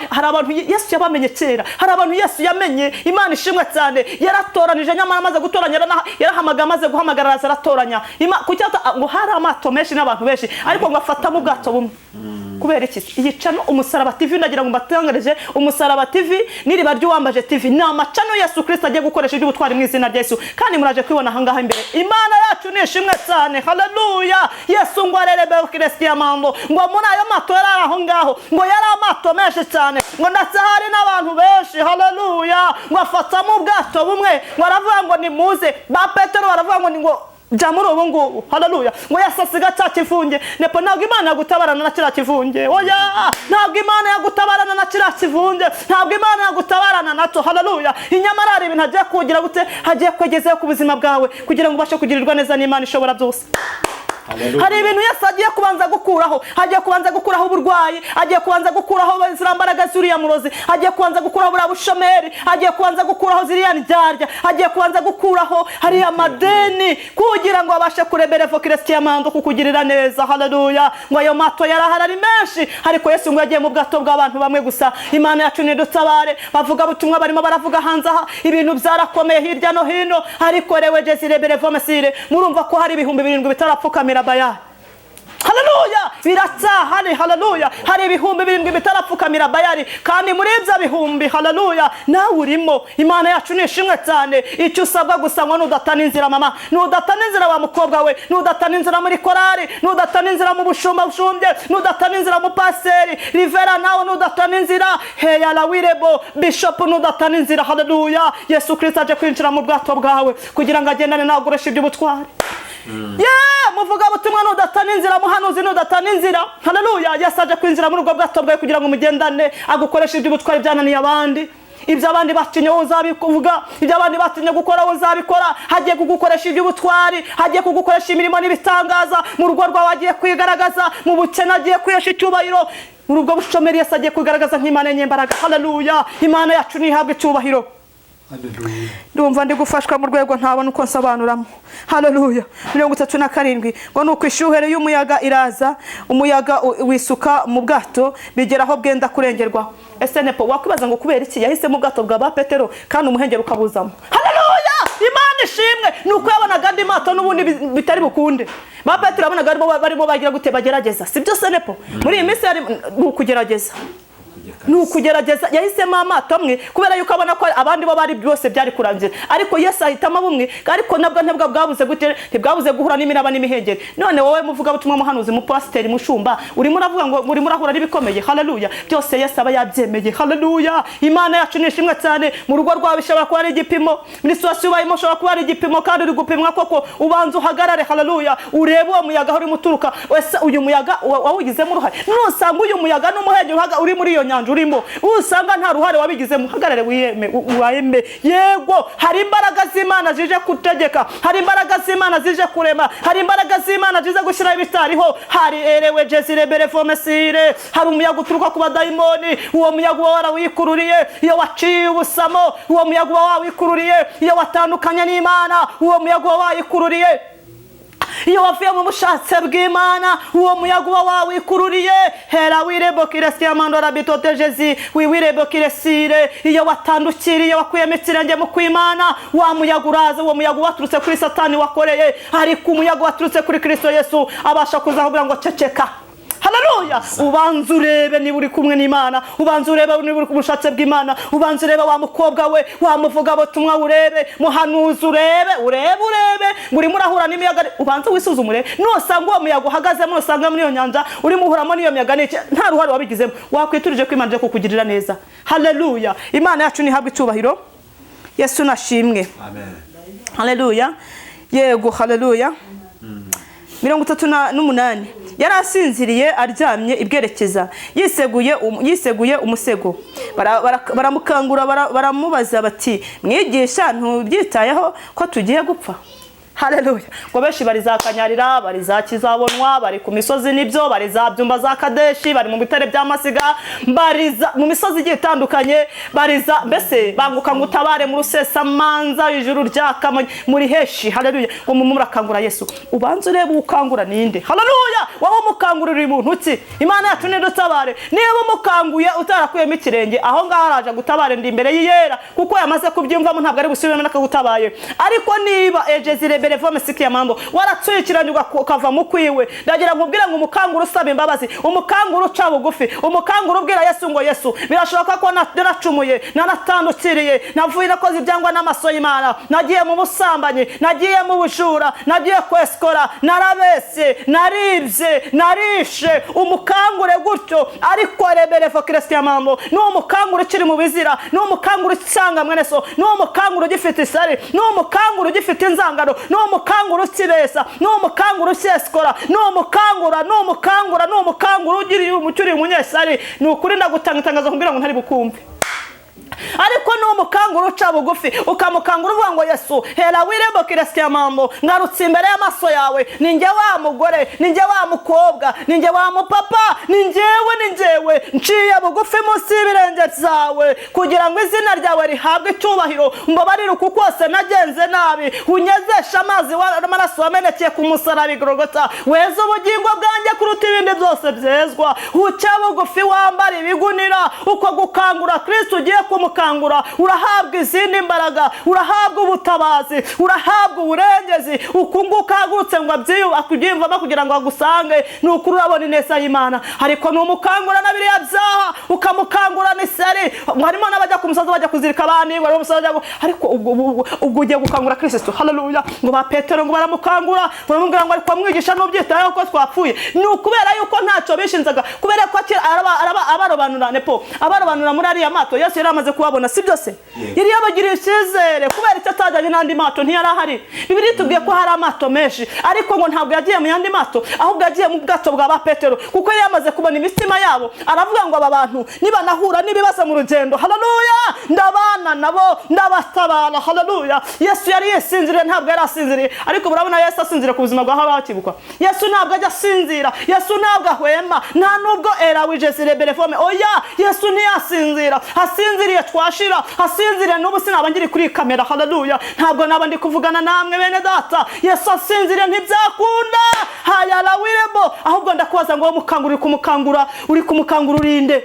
Hari abantu Yesu yabamenye kera, hari abantu Yesu yamenye. Imana ishimwe cyane, yaratoranije nyamara amaze gutoranya yarahamagara, amaze guhamagara aratoranya. Kuki ngo hari amato menshi n'abantu benshi ariko ngo afata mu bwato bumwe? Kubera iki? Iyicano Umusaraba TV ndagira ngo mbatangareje, Umusaraba TV n'Iriba ry'Uwambaje TV ni amacano Yesu Kristo agiye gukoresha iby'ubutwari mu izina rya Yesu, kandi muraje kwibona ahangaha imbere. Imana yacu ni ishimwe cyane, haleluya. Yesu ngo arerebe Kristiamando ngo muri ayo mato yari aho ngaho, ngo yari amato menshi cyane, ngo ndetse hari n'abantu benshi, haleluya. Ngo afata mu bwato bumwe, ngo aravuga ngo nimuze. Ba Petero baravuga ngo ngo jamuri ubu ngubu, haleluya. Ngo yasasiga cya kifunge. Nepo ntabwo Imana yagutabarana na kiriya kifunge, oya, ntabwo Imana yagutabarana na kiriya kifunge, ntabwo Imana yagutabarana nato, haleluya. Inyamara hari ibintu hagiye kugira gute, hagiye kwegezayo ku buzima bwawe kugira ngo ubashe kugirirwa neza n'Imana ishobora byose. Hari ibintu Yesu agiye kubanza gukuraho, hagiye kubanza gukuraho uburwayi, hagiye kubanza gukuraho ziriya mbaraga zuriya murozi, hagiye kubanza gukuraho buriya bushomeri, hagiye kubanza gukuraho ziriya ndyarya, hagiye kubanza gukuraho hariya madeni kugira ngo abashe kurebera Kristiamando kukugirira neza, haleluya. Ngo ayo mato yarahari menshi ariko Yesu ngo yagiye mu bwato bw'abantu bamwe gusa. Imana yacu ni dutabare, bavuga butumwa barimo baravuga hanze aha, ibintu byarakomeye hirya no hino, ariko rewe Jesirebere Vomesire murumva ko hari ibihumbi 7 bitarapfukamira Bayali. Haleluya, biracyahari, haleluya. Hari ibihumbi 7 bitarapfukamira Bayali, kandi muri ibyo bihumbi, haleluya, nawe urimo. Imana yacu ni ishimwe cyane. Icyo usabwa gusa ngo nudatana inzira mama, nudatana inzira wa mukobwa we, nudatana inzira muri korari, nudatana inzira mu bushumba bushumbye, nudatana inzira mu paseri rivera, nawe nudatana inzira heya la wirebo bishop, nudatana inzira, haleluya. Yesu Kristo aje kwinjira mu bwato bwawe kugira ngo agendane nawe agureshe iby'ubutwari. Muvuga butumwa nudatana inzira, muhanuzi nudatana inzira, haleluya. Yesu aje kwinjira muri ubwo bwato bwawe kugira ngo mugendane agukoreshe iby'ubutwari byananiye abandi. Ibyo abandi batinye uzabikuvuga, ibyo abandi batinye gukora uzabikora. Hagiye kugukoresha iby'ubutwari, hagiye kugukoresha imirimo n'ibitangaza. Mu rugo rwawe agiye kwigaragaza, mu bukene agiye kwihesha icyubahiro, muri ubwo bushomeri Yesu agiye kwigaragaza nk'Imana y'imbaraga, haleluya. Imana yacu nihabwe icyubahiro. Ndumva ndi gufashwa mu rwego ntabona uko nsobanuramo, haleluya. 37 ngo nuko ishuhere y'umuyaga iraza, umuyaga wisuka mu bwato bigeraho bwenda kurengerwa. Ese nepo wakwibaza ngo kubera iki yahise mu bwato bwa ba Petero kandi umuhengero ukabuzamo? Haleluya, Imana ishimwe. Nuko yabonaga andi mato n'ubundi bitari bukunde. Ba Petero yabonaga barimo bagira gute bagerageza, sibyo se nepo? Muri iyi minsi ari ukugerageza, nukugerageza. Yahisemo amato amwe kubera yuko abona ko abandi bo bari byose byari kurangira, ariko Yesu ahitamo bumwe, ariko nabwo ntibwa bwabuze gute, ntibwabuze guhura n'imiraba n'imihengeri. None wowe muvuga butumwa, muhanuzi, mu pasiteri, mushumba, urimo uravuga ngo muri murahura n'ibikomeye, haleluya. Byose Yesu aba yabyemeye, haleluya. Imana yacu ni ishimwe cyane. Mu rugo rwawe bishobora kuba ari igipimo, muri situasiyo ubayemo ushobora kuba ari igipimo, kandi uri gupimwa koko. Ubanza uhagarare, haleluya, urebe uwo muyaga uri muturuka. Wese uyu muyaga wawugizemo uruhare? Nusanga uyu muyaga n'umuhengeri uri muri iyo nyanja urimo, usanga nta ruhare wabigizemo, hagarare wiyeme. Yego, hari imbaraga z'Imana zije kutegeka, hari imbaraga z'Imana zije kurema, hari imbaraga z'Imana zije gushyira ibitariho. Hari erewe Jesirebere Vomesire, hari umuyaga uturuka ku badayimoni. Uwo muyaga uba warawikururiye iyo waciye ubusamo, uwo muyaga uba wawikururiye iyo watandukanye n'Imana, uwo muyaga uba wayikururiye iyo wavuye mu bushatse bw'Imana, uwo muyaga uba wawikururiye. Hera wirebo Kristiamando rabitote Jezi wirebo Kiresire, iyo watandukiriye wakuyemo ikirenge mu kw'Imana, wa muyaga uraza. Uwo muyaga waturutse kuri Satani wakoreye, ariko umuyaga waturutse kuri Kristo Yesu abasha kuzavuga ngo ceceka, haleluya. Ubanza urebe niba uri kumwe n'Imana, ubanza urebe niba uri ku bushatse bw'Imana, ubanza urebe wa mukobwa we, wa muvuga butumwa urebe, muhanuzi urebe, muri murahura n'imiyaga, ubanza wisuzume urebe. Nusanga uwo muyaga uhagazemo, nusanga muri iyo nyanja uri muhuramo n'iyo miyaga n'iki, nta ruhare wabigizemo, wakwiturije ko Imana ije kukugirira neza, haleluya. Imana yacu nihabwe icyubahiro. Yesu nashimwe, amen, haleluya. Yego, haleluya. 38 yarasinziriye aryamye ibwerekeza, yiseguye umusego. Baramukangura, baramubaza bati, mwigisha ntubyitayeho ko tugiye gupfa? Haleluya. Ngo benshi bari za Kanyarira, bari za Kizabonwa, bari ku misozi nibyo, bari za Byumba za Kadeshi, bari mu bitare by'amasiga, bari mu misozi igiye itandukanye, bari za mbese banguka ngo utabare mu Rusesamanza, ijuru ryaka muri Heshi. Haleluya. Ngo murakangura Yesu. Ubanze urebe ukangura ninde. Haleluya. Wowe umukangurira umuntu ki? Imana yacu ni dutabare. Niba umukanguye utarakuyemo ikirenge, aho ngaho araje gutabare ndi imbere y'iyera, kuko yamaze kubyumvamo ntabwo ari busubiremo nakagutabaye. Ariko niba ejezire berevome sikiya mambo waratswikiranyuga ukava mu kwiwe, ndagira nkubwira ngo umukanguru usaba imbabazi, umukanguru uca bugufi, umukanguru ubwira Yesu ngo Yesu birashoboka ko naracumuye, naratandukiriye, navuye nakoze ibyangwa n'amaso y'Imana, nagiye mu busambanyi, nagiye mu bujura, nagiye kweskora, narabese, naribye, narishe. Umukangure gutyo. Ariko reberevo Kristo mambo no umukanguru ukiri mu bizira, no umukanguru cyanga mwene so, no umukanguru ugifite isari, no umukanguru ugifite inzangano, no umukanguru ukibesa, no umukanguru ucyeskora, no umukanguru ugiriye umucyuri umunyesari. Ni ukuri ndagutangaza kugira ngo ntari bukumve. Ariko no umukanguru uca bugufi, ukamukangura uvuga ngo Yesu hera wirembo Kristo mambo, ngarutse imbere y'amaso yawe, ninjye wa mugore, ninjye wa mukobwa, ninjye wa mupapa, ninjyewe nciye bugufi munsi y'ibirenge byawe, kugira ngo izina ryawe rihabwe icyubahiro. Mbabarira kuko kose nagenze nabi, unyezesha amazi w'amaraso wamenekeye ku musaraba i Golgotha, weza ubugingo bwanjye kuruta ibindi byose byezwa. Uca bugufi wambara ibigunira, uko gukangura Kristo ugiye kumukangura, urahabwa izindi mbaraga, urahabwa ubutabazi, urahabwa uburengezi. Ukunguka hagurutse ngo abyiyumvamo kugira ngo agusange, nukuri urabona ineza y'Imana. Ariko numukangura na biriya byaha, ukamukangura n'isari. Harimo n'abajya ku musozi bajya kuzirika abandi, ngo umusozi ariko ubwo ugiye gukangura Kristo. Haleluya. Ngo ba Petero ngo baramukangura, baramubwira ngo ariko mwigisha n'ubyitayeho ko twapfuye. Ni ukubera yuko ntacyo bishinzaga, kubera ko abarobanura nepo, abarobanura muri ariya mato Yesu yari amaze kubabona, si byose yari yabagiriye icyizere. Kubera icyo atajyanye n'andi mato ntiyari ahari. Bibiri tubwiye ko hari amato menshi, ariko ngo ntabwo yagiye mu yandi mato, ahubwo yagiye mu bwato bwa ba Petero, kuko yari yamaze kubona imitima yabo. Aravuga ngo aba bantu niba nahura n'ibibazo mu rugendo, haleluya, ndabana nabo, ndabatabara. Haleluya. Yesu yari yesinziriye, ntabwo yari asinziriye. Ariko murabona Yesu asinzira ku buzima bwaho bakibukwa. Yesu ntabwo ajya asinzira, Yesu ntabwo ahwema, nta nubwo era wijezire berefome. Oya, Yesu ntiyasinzira. Hasinziriye twashira, hasinziriye n'ubu sinaba ngiri kuri kamera. Haleluya. Ntabwo naba ndi kuvugana namwe bene data. Yesu asinziriye ntibyakunda. Hayala wirebo. Ahubwo ndakubaza ngo mukangura uri kumukangura urinde.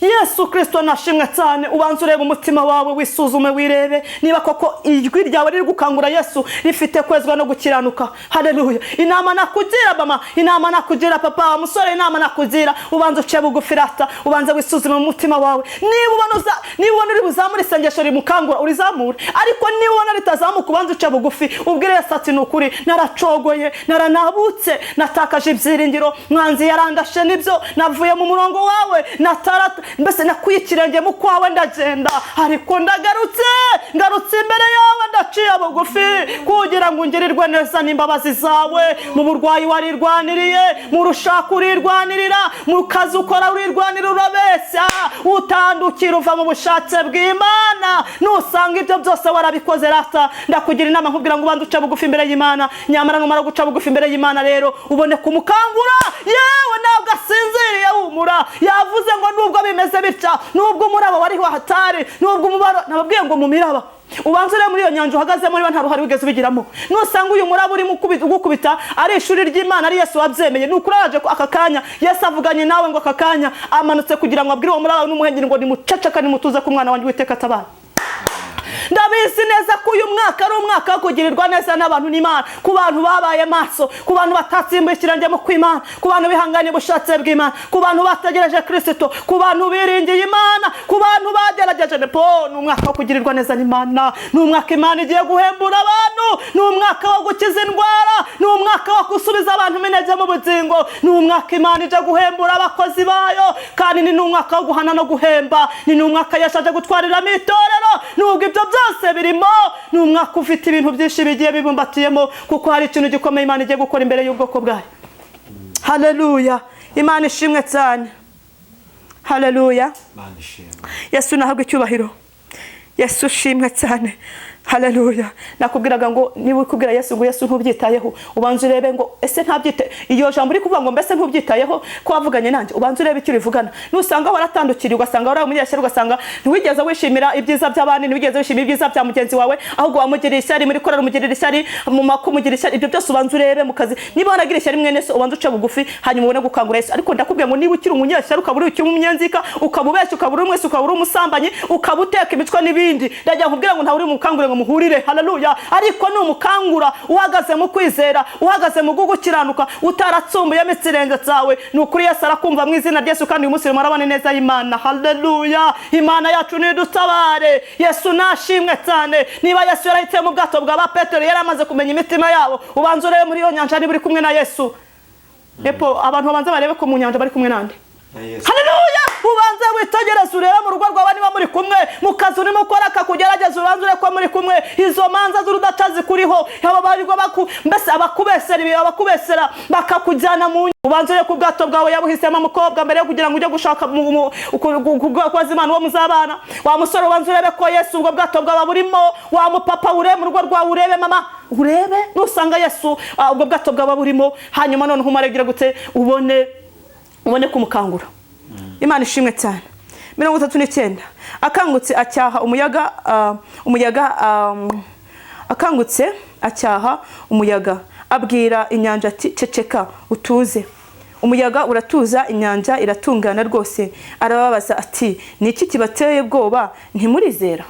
Yesu Kristo nashimwe cyane. Ubanze urebe umutima wawe, wisuzume wirebe niba koko ijwi ryawe riri gukangura Yesu rifite kwezwa no gukiranuka. Haleluya. Inama nakugira mama, inama nakugira papa, umusore, inama nakugira ubanze uciye bugufi rata, ubanze wisuzume mu mutima wawe. Niba ubona uri buzamure isengesho rimukangura urizamure, ariko niba ubona ritazamuka ubanze uciye bugufi ubwire Yesu ati nukuri naracogoye, naranabutse, natakaje ibyiringiro, mwanzi yarandashe nibyo, navuye mu murongo wawe, mbese nakwikirenge mu kwawe ndagenda, ariko ngarutse imbere yawe ndaciye bugufi kugira ngo ungirirwe neza n'imbabazi zawe. Mu burwayi warirwaniriye, mu rushaka urirwanirira, mu kazi ukora urirwanira, urabeshya, utandukira uva mu bushake bw'Imana. Nusanga ibyo byose warabikoze rata, ndakugira inama nkubwira ngo ubanze uca bugufi imbere y'Imana. Nyamara numara guca bugufi imbere y'Imana rero ubone kumukangura. Yewe ntabwo asinziriye, humura. Yavuze ngo nubwo bimeze bitya, nubwo umuraba wariho hatari, nubwo umubaro nababwiye ngo mu miraba ubanze ure muri iyo nyanja uhagazemo niba nta ruhari wigeze ubigiramo. Nusanga uyu muraba uri ugukubita ari ishuri ry'Imana, ari Yesu wabyemeye, nukuraje aka kanya Yesu avuganye nawe ngo aka kanya amanutse kugira ngo abwire uwo muraba n'umuhengeri ngo nimuceceka nimutuze ku mwana wanjye Uwiteka atabara. Ndabizi neza ko uyu mwaka ari umwaka wo kugirirwa neza n'abantu n'Imana, ku bantu babaye maso, ku bantu batatsimbuye ikirenge mu kw'Imana, ku bantu bihanganye ubushatse bw'Imana, ku bantu bategereje Kristo, ku bantu biringiye Imana, ku bantu bagerageje nepo. Ni umwaka wo kugirirwa neza n'Imana, ni umwaka Imana igiye guhembura abantu, ni umwaka wo gukiza indwara, ni umwaka wo gusubiza abantu iminege mu bugingo, ni umwaka Imana ije guhembura abakozi bayo, kandi ni umwaka wo guhana no guhemba, ni umwaka yashaje gutwariramo itorero. Nubwo ibyo byose birimo, ni umwaka ufite ibintu byinshi bigiye bibumbatiyemo, kuko hari ikintu gikomeye Imana igiye gukora imbere y'ubwoko bwayo. Haleluya. Imana ishimwe cyane. Haleluya. Yesu nahabwe icyubahiro. Yesu shimwe cyane. Haleluya. Nakubwiraga ngo niba ukubwira Yesu ngo Yesu ntubyitayeho, ubanze urebe ngo ese ntabyite iyo jambo uri kuvuga ngo mbese ntubyitayeho ko wavuganye nanjye, ubanze urebe icyo urivugana. Nusanga waratandukiriye ugasanga wari umunyeshyari, ugasanga ntiwigeze wishimira ibyiza by'abandi, ntiwigeze wishimira ibyiza bya mugenzi wawe, ahubwo wamugirira ishyari, muri korera umugirira ishyari, mu makumugira ishyari, ibyo byose ubanze urebe mu kazi. Niba waragira ishyari mwene so, ubanze uce bugufi hanyuma ubone gukangura Yesu. Ariko ndakubwiye ngo niba ukiri umunyeshyari, ukabura uri umunyenzika, ukabubeshya, ukabura umwese, ukabura umusambanyi, ukabuteka imitwe n'ibindi, ndajya nkubwira ngo nta uri mukangure ngo muhurire. Haleluya. Ariko ni umukangura uhagaze mu kwizera, uhagaze mu gukiranuka, utaratsumbuye misirenge zawe, ni ukuri Yesu arakumva mu izina rya Yesu, kandi uyu munsi murabana neza y'Imana. Haleluya. Imana yacu nidutabare. Yesu nashimwe cyane. Niba Yesu yarahitse mu bwato bwa Petero, yaramaze kumenya imitima yabo, ubanze urebe muri iyo nyanja niba uri kumwe na Yesu. Epo abantu babanza barebe ko mu nyanja bari kumwe nande. Haleluya. Ubanze witegereze urebe mu rugo rwawe niba muri kumwe, mu kazi urimo ukora akakugerageza, ubanze urebe ko muri kumwe. Izo manza z'urudacazi kuriho, aba barirwa mbese abakubesera bakakujyana mu ubanze urebe ku bwato bwawe yabuhisemo umukobwa mbere yo kugira ngo ujye gushaka kukoza Imana uwo muzabana. Wa musore ubanze urebe ko Yesu ubwo bwato bwawe burimo. Wa mupapa urebe mu rugo rwawe, urebe mama, urebe nusanga Yesu ubwo bwato bwawe burimo, hanyuma none umaregira gute ubone kumukangura. Imana ishimwe cyane. 39 akangutse acyaha akangutse acyaha umuyaga, abwira inyanja ati ceceka utuze. Umuyaga uratuza, inyanja iratungana rwose. Arababaza ati niki kibateye ubwoba, ntimurizera?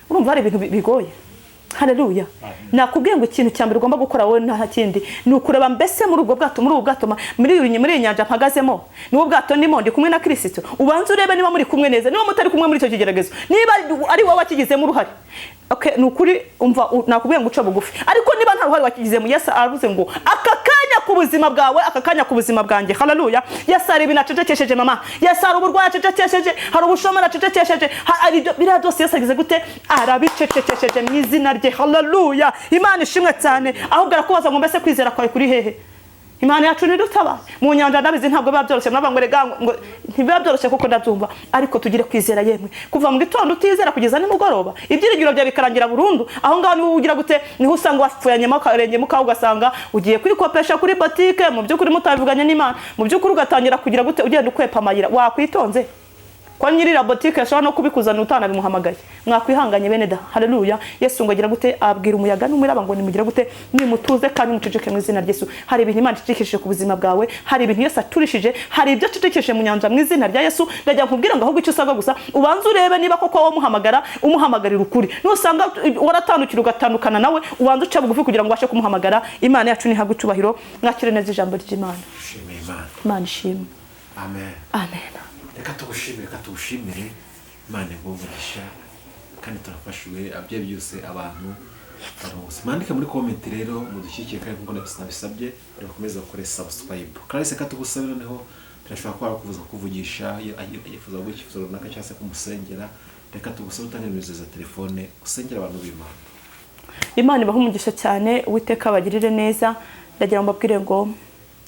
Urumva ari ibintu bigoye. Haleluya. Nakubwiye ngo ikintu cyambere ugomba gukora wowe nta kindi ni ukureba mbese muri ubwo bwato muri nyanja mpagazemo, ni ubwato ndimo ndi kumwe na Kristo. Ubanze urebe niba muri kumwe neza, niba mutari kumwe muri icyo kigeragezo, niba ari wowe wakigizemo uruhare. Okay, nukuri umva nakubwiye ngo uca bugufi. Ariko niba nta ruhare wakigizemo, Yesu aravuze ngo akakanya ku buzima bwawe, akakanya ku buzima bwanjye. Haleluya. Yesu ari binacecekesheje mama, Yesu ari uburwayi acecekesheje, hari ubushomera acecekesheje, hari biriya byose Yesu agize gute, arabicecekesheje mu izina rye. Haleluya. Imana ishimwe cyane. Ahubwo arakubaza ngo mbese kwizera kwawe kuri hehe? Imana yacu nidutaba mu nyanja ndabizi ntabwo biba byoroshye, nabwo ngo rega ngo ntibiba byoroshye kuko ndabyumva, ariko tugire kwizera yemwe. Kuva mu gitondo utizera kugeza nimugoroba, ibyiringiro bya bikarangira burundu. Aho ngaho ni ugira gute, niho usanga wapfuyanye makarenge muka, ugasanga ugiye kwikopesha kuri botike, mu byukuri mutabivuganye n'Imana, mu byukuri ugatangira kugira gute, ugenda ukwepa amayira. Wakwitonze kwa nyirira botike ashobora no kubikuzana utanabimuhamagaye. Mwakwihanganye bene da. Haleluya. Yesu ngo agira gute, abwira umuyaga n'umuraba ngo nimugira gute, nimutuze kandi muceceke mu izina rya Yesu. Hari ibintu Imana icecekesheje ku buzima bwawe, hari ibintu Yesu aturishije, hari ibyo acecekesheje mu nyanja mu izina rya Yesu. Ndajya nkubwira ngo ahubwo icyo usabwa gusa ubanze urebe niba koko wowe umuhamagarira ukuri. Nusanga waratandukira ugatandukana nawe, ubanze uca bugufi kugira ngo ubashe kumuhamagara. Imana yacu nihabwe icyubahiro. Mwakire neza ijambo ry'Imana. Imana ishimwe. Amen. Amen. Reka tugushimire Imana iguvugisha, kandi turafashwe abye byose abantu barose. Mandika muri comment rero mudushyikire, kandi ngo nabisabye bakomeza gukora subscribe. Kandi reka tugusabira neho turashobora kuvugisha yifuza gukifuza runaka cyangwa se kumusengera. Reka tugusaba utange nimero za telefone usengera abantu b'Imana. Imana ibahe umugisha cyane, Uwiteka abagirire neza. Ndagira ngo mbabwire ngo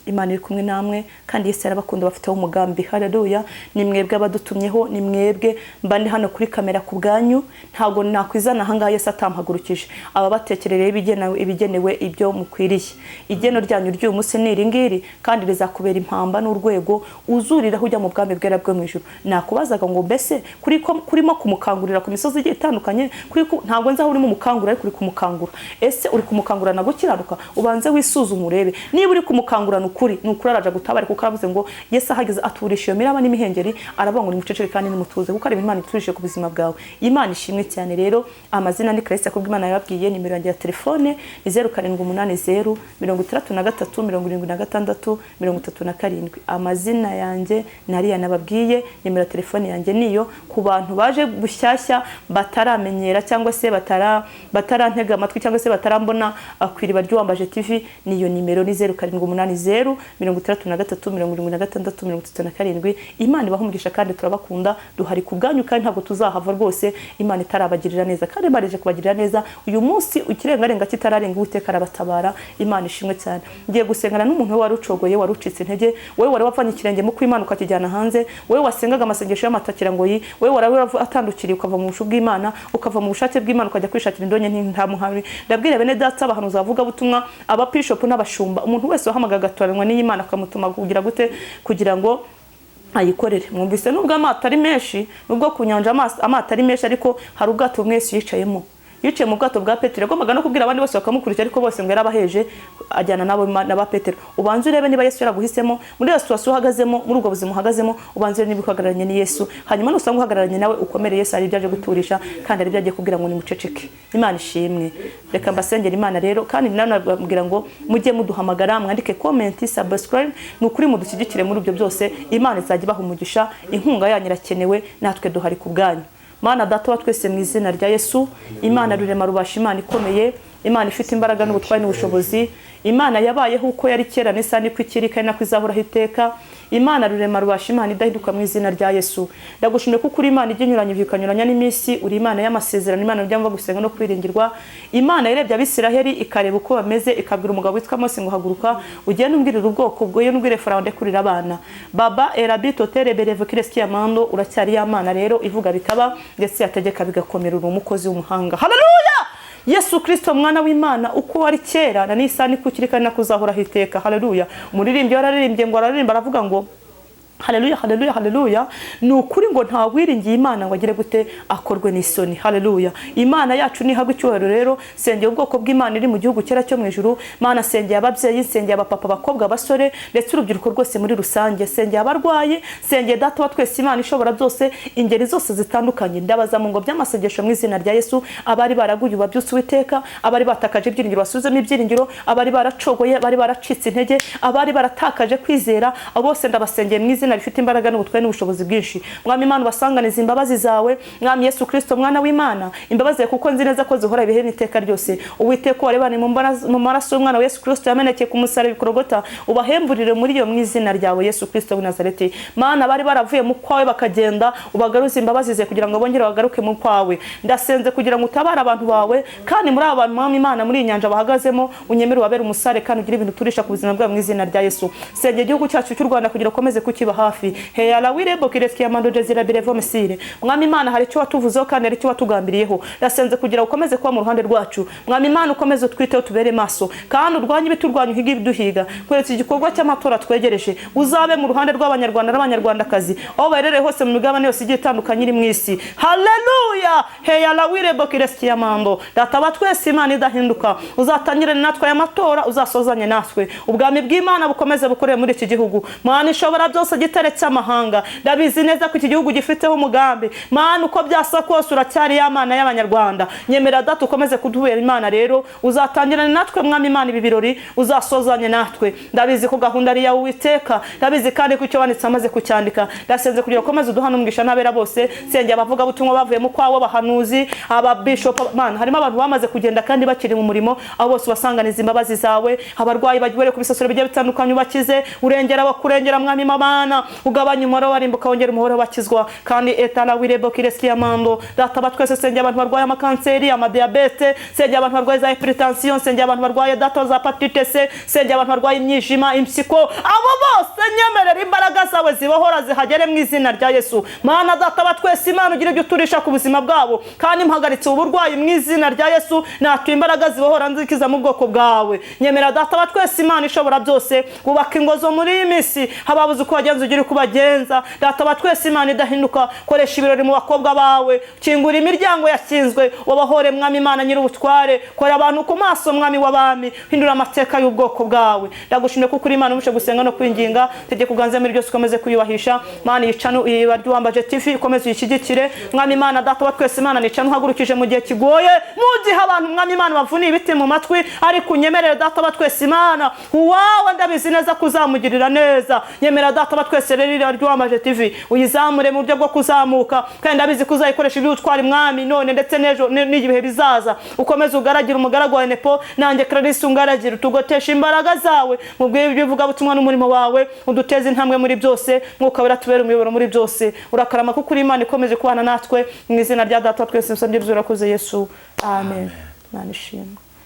Imana iri kumwe namwe, kandi Yesu arabakunda, bafiteho umugambi. Haleluya. Ni mwebwe abadutumyeho, ni mwebwe mbandi hano kuri kamera ku bwanyu. Ntago nakwizana hanga Yesu atampagurukije. Aba batekerereye ibigenewe ibyo mukwiriye. Igeno ryanyu ry'uyu munsi ni iringiri, kandi rizakubera impamba n'urwego uzurira hujya mu bwami bwera bwo mu ijuru. Nakubazaga ngo mbese kurimo kumukangurira ku misozi igiye itandukanye, ntago nzaho urimo umukangura, ariko uri kumukangura. Ese uri kumukangura na gukiranuka? Ubanze wisuzume urebe niba uri kumukangura ukuri araja gutabara, kuko aravuze ngo Yesu ahageze aturisha iyo miraba n'imihengeri, aravuga ngo nimuceceke kandi nimutuze, kuko ari Imana iturishije ku buzima bwawe. Imana ishimwe cyane. Rero amazina ni Kristo akubwa Imana yababwiye. Nimero yanjye ya telefone ni 0780 63 76 amazina yanjye nariya nababwiye. Nimero ya telefone yanjye niyo, ku bantu baje bushyashya bataramenyera cyangwa se batarantega amatwi cyangwa se batarambona ku Iriba ry'Uwambaje TV, niyo nimero ni 0780 0 63 76 37. Imana ibaha umugisha kandi turabakunda, duhari ku bwanyu kandi ntabwo tuzahava rwose. Imana itarabagirira neza kandi barije kubagirira neza uyu munsi, ikirengarenga kitararenga Uwiteka arabatabara. Imana ishimwe cyane. Ngiye gusengana n'umuntu wari ucogoye, wari ucitse intege, wowe wari wapfanye ikirenge mu kw'Imana ukakijyana hanze, wowe wasengaga amasengesho y'amatakira ngo yi, wowe wari atandukiriye ukava mu bushu bw'Imana, ukava mu bushake bw'Imana ukajya kwishakira indonye ntamuhamwe. Ndabwire bene data abahanuzi bavuga butumwa, abapishop n'abashumba, umuntu wese wahamagaga atoranwa n'Imana akamutuma kugira gute, kugira ngo ayikorere. Mwumvise nubwo amato ari menshi, nubwo ku nyanja amato ari menshi, ariko hari ubwato mwese yicayemo. Yicaye mu bwato bwa Petero, agombaga no kubwira abandi bose bakamukurikira, ariko bose ngo yarabaheje ajyana nabo na ba Petero. Ubanze urebe niba Yesu yaraguhisemo muri Yesu wasuhagazemo, muri ubwo buzima uhagazemo, ubanze niba uhagararanye ni Yesu. Hanyuma nusanga uhagararanye nawe ukomere, Yesu ari byaje guturisha kandi ari byaje kubwira ngo ni muceceke. Imana ishimwe. Reka mbasengera Imana rero, kandi nanababwira ngo mujye muduhamagara, mwandike comment, subscribe, nukuri mudushyigikire muri ibyo byose. Imana izajya ibaha umugisha, inkunga yanyu irakenewe, natwe duhari ku bwanyu. Mana data wa twese mu izina rya Yesu, Imana rurema rubasha, Imana ikomeye, Imana ifite imbaraga n'ubutwari n'ubushobozi, Imana yabayeho uko yari kera n'isa niko ikiri kandi nako izahoraho iteka. Imana rurema rubasha, Imana idahinduka mu izina rya Yesu. Ndagushimye kuko uri Imana igenyuranye vikanyuranya n'iminsi, uri Imana y'amasezerano, Imana byamva gusenga no kwiringirwa. Imana yarebye Abisiraheli ikareba uko bameze, ikabwira umugabo witwa Mose ngo haguruka ugende umbwirira ubwoko bwo, yo nubwire Farawo ndekurira abana. Baba erabito terebereve kireski amando, uracyari y'Imana rero ivuga bikaba ndetse yategeka bigakomera, uri umukozi w'umuhanga. Haleluya! Yesu Kristo mwana w'Imana uko wari kera na n'isa niko ukiri kandi nakuzahoraho iteka. Haleluya! Umuririmbyi wararirimbye ngo araririmba aravuga ngo haleluya haleluya haleluya, ni ukuri ngo nta wiringiye Imana ngo agire gute akorwe n'isoni. Haleluya! Imana yacu ni hagwe icyubahiro rero. Sengeye ubwoko bw'Imana iri mu gihugu cyera cyo mu ijuru. Mana sengeye ababyeyi, sengeye abapapa, abakobwa, abasore ndetse urubyiruko rwose muri rusange. Sengeye abarwayi, sengeye data wa twese, Imana ishobora byose, ingeri zose zitandukanye. Ndabaza mu ngo by'amasengesho mu izina rya Yesu, abari baraguye babyutse Uwiteka, abari batakaje ibyiringiro basuzemo ibyiringiro, abari baracogoye, abari baracitse intege, abari baratakaje kwizera, abo bose ndabasengeye mu izina rifite imbaraga n'ubutware n'ubushobozi bwinshi. Mwami Imana wasanganiza imbabazi zawe, Mwami Yesu Kristo mwana w'Imana, imbabazi kuko nzi neza ko zihora ibihe n'iteka ryose. Uwiteka warebane mu maraso y'umwana wa Yesu Kristo yamenekeye ku musaraba Golgotha, ubahemburire muri yo mu izina ryawe Yesu Kristo w'i Nazareti. Mana bari baravuye mu kwawe bakagenda, ubagaruze imbabazi ze kugira ngo bongere bagaruke mu kwawe. Ndasenze kugira ngo utabare abantu bawe, kandi muri aba bantu Mwami Imana muri inyanja bahagazemo, unyemere ubabere umusare kandi ugire ibintu turisha ku buzima bwabo mu izina rya Yesu. Sengeye igihugu cyacu cy'u Rwanda kugira ukomeze kukiba hafi. Heyala wirebo kireski amando jezira birevo mesire. Mwami Imana hari icyo watuvuzeho kandi hari icyo watugambiriyeho. Ndasenze kugira ukomeze kuba mu ruhande rwacu. Mwami Imana ukomeze utwiteho tubere maso, kandi urwanye ibiturwanya uhiga ibiduhiga. Kweretse igikorwa cy'amatora twegereje, uzabe mu ruhande rw'Abanyarwanda n'Abanyarwandakazi aho baherereye hose mu migabane yose igiye itandukanye iri mu isi. Haleluya! Heyala wirebo kireski amando. Data twese Imana idahinduka, uzatangirane natwe aya matora, uzasozanye natwe. Ubwami bw'Imana bukomeze bukorere muri iki gihugu. Mana ishobora byose giteretse amahanga, ndabizi neza ko iki gihugu gifiteho umugambi. Mana uko byasa kose uracyari y'Imana y'Abanyarwanda. Nyemera data ukomeze kuduhera Imana rero, uzatangirane natwe Mwami Imana ibi birori, uzasozanye natwe. Ndabizi ko gahunda ari yawe Uwiteka, ndabizi kandi ko icyo wanditse amaze kucyandika. Ndasenze kugira ukomeze uduhana umugisha n'abera bose. Sengeye abavuga butumwa bavuye mu kwawe, abahanuzi, ababishop. Mana harimo abantu bamaze kugenda kandi bakiri mu murimo, abo bose wasanganiza imbabazi zawe. Abarwayi bagiye ku bisasiro bigiye bitandukanye ubakize, urengera bakurengera Mwami Imana, ugabanya umubare warimbuka wongera umubare bakizwa. Kandi etala wirebo kireski amando. Data batwese sengeye abantu barwaye amakanseri, amadiabete, sengeye abantu barwaye za hypertension, sengeye abantu barwaye data za hepatite C, sengeye abantu barwaye imyijima, impsiko. Abo bose nyemerera imbaraga zawe zibohora zihagere mu izina rya Yesu. Mana data batwese Imana ugira ibyo turisha ku buzima bwabo, kandi mpagaritse uburwayi mu izina rya Yesu. Natuye imbaraga zibohora nzikiza mu bwoko bwawe. Nyemera data batwese Imana ishobora byose, ubaka ingo zo muri iyi minsi, hababuze uko wagenza ugira uko bagenza. Data batwese Imana idahinduka, koresha ibirori mu bakobwa bawe, kingura imiryango yakinzwe, wabahore Mwami Imana nyir'ubutware, kora abantu ku maso Mwami w'abami, hindura amateka y'ubwoko bwawe. Ndagushimye kuko uri Imana umushe gusenga no kwinginga, tegeka uganze muri byose ukomeze kuyubahisha. Mana yicano Ibi RY'UWAMBAJE TV ukomeze uyishyigikire. Mwami Imana data batwese Imana nicano uhagurukije mu gihe kigoye, mu gihe abantu Mwami Imana bavuniye ibiti mu matwi, ariko unyemerere data batwese Imana uwawe ndabizi neza kuzamugirira neza. Nyemera data twese rero iriba ry'uwambaje TV uyizamure mu buryo bwo kuzamuka kandi ndabizi ko uzayikoresha ibyo utwara mwami none ndetse n'ejo n'igihe bizaza ukomeze ugaragira umugaragu wa Nepo nanjye Clarisse ungaragira tugotesha imbaraga zawe mu bw'ibyo uvuga butumwa n'umurimo wawe uduteze intambwe muri byose Mwuka wera tubere umuyoboro muri byose urakarama kuko uri Imana ikomeje kubana natwe mu izina rya Data twese nsabye urakoze Yesu amen. Nani shimwe.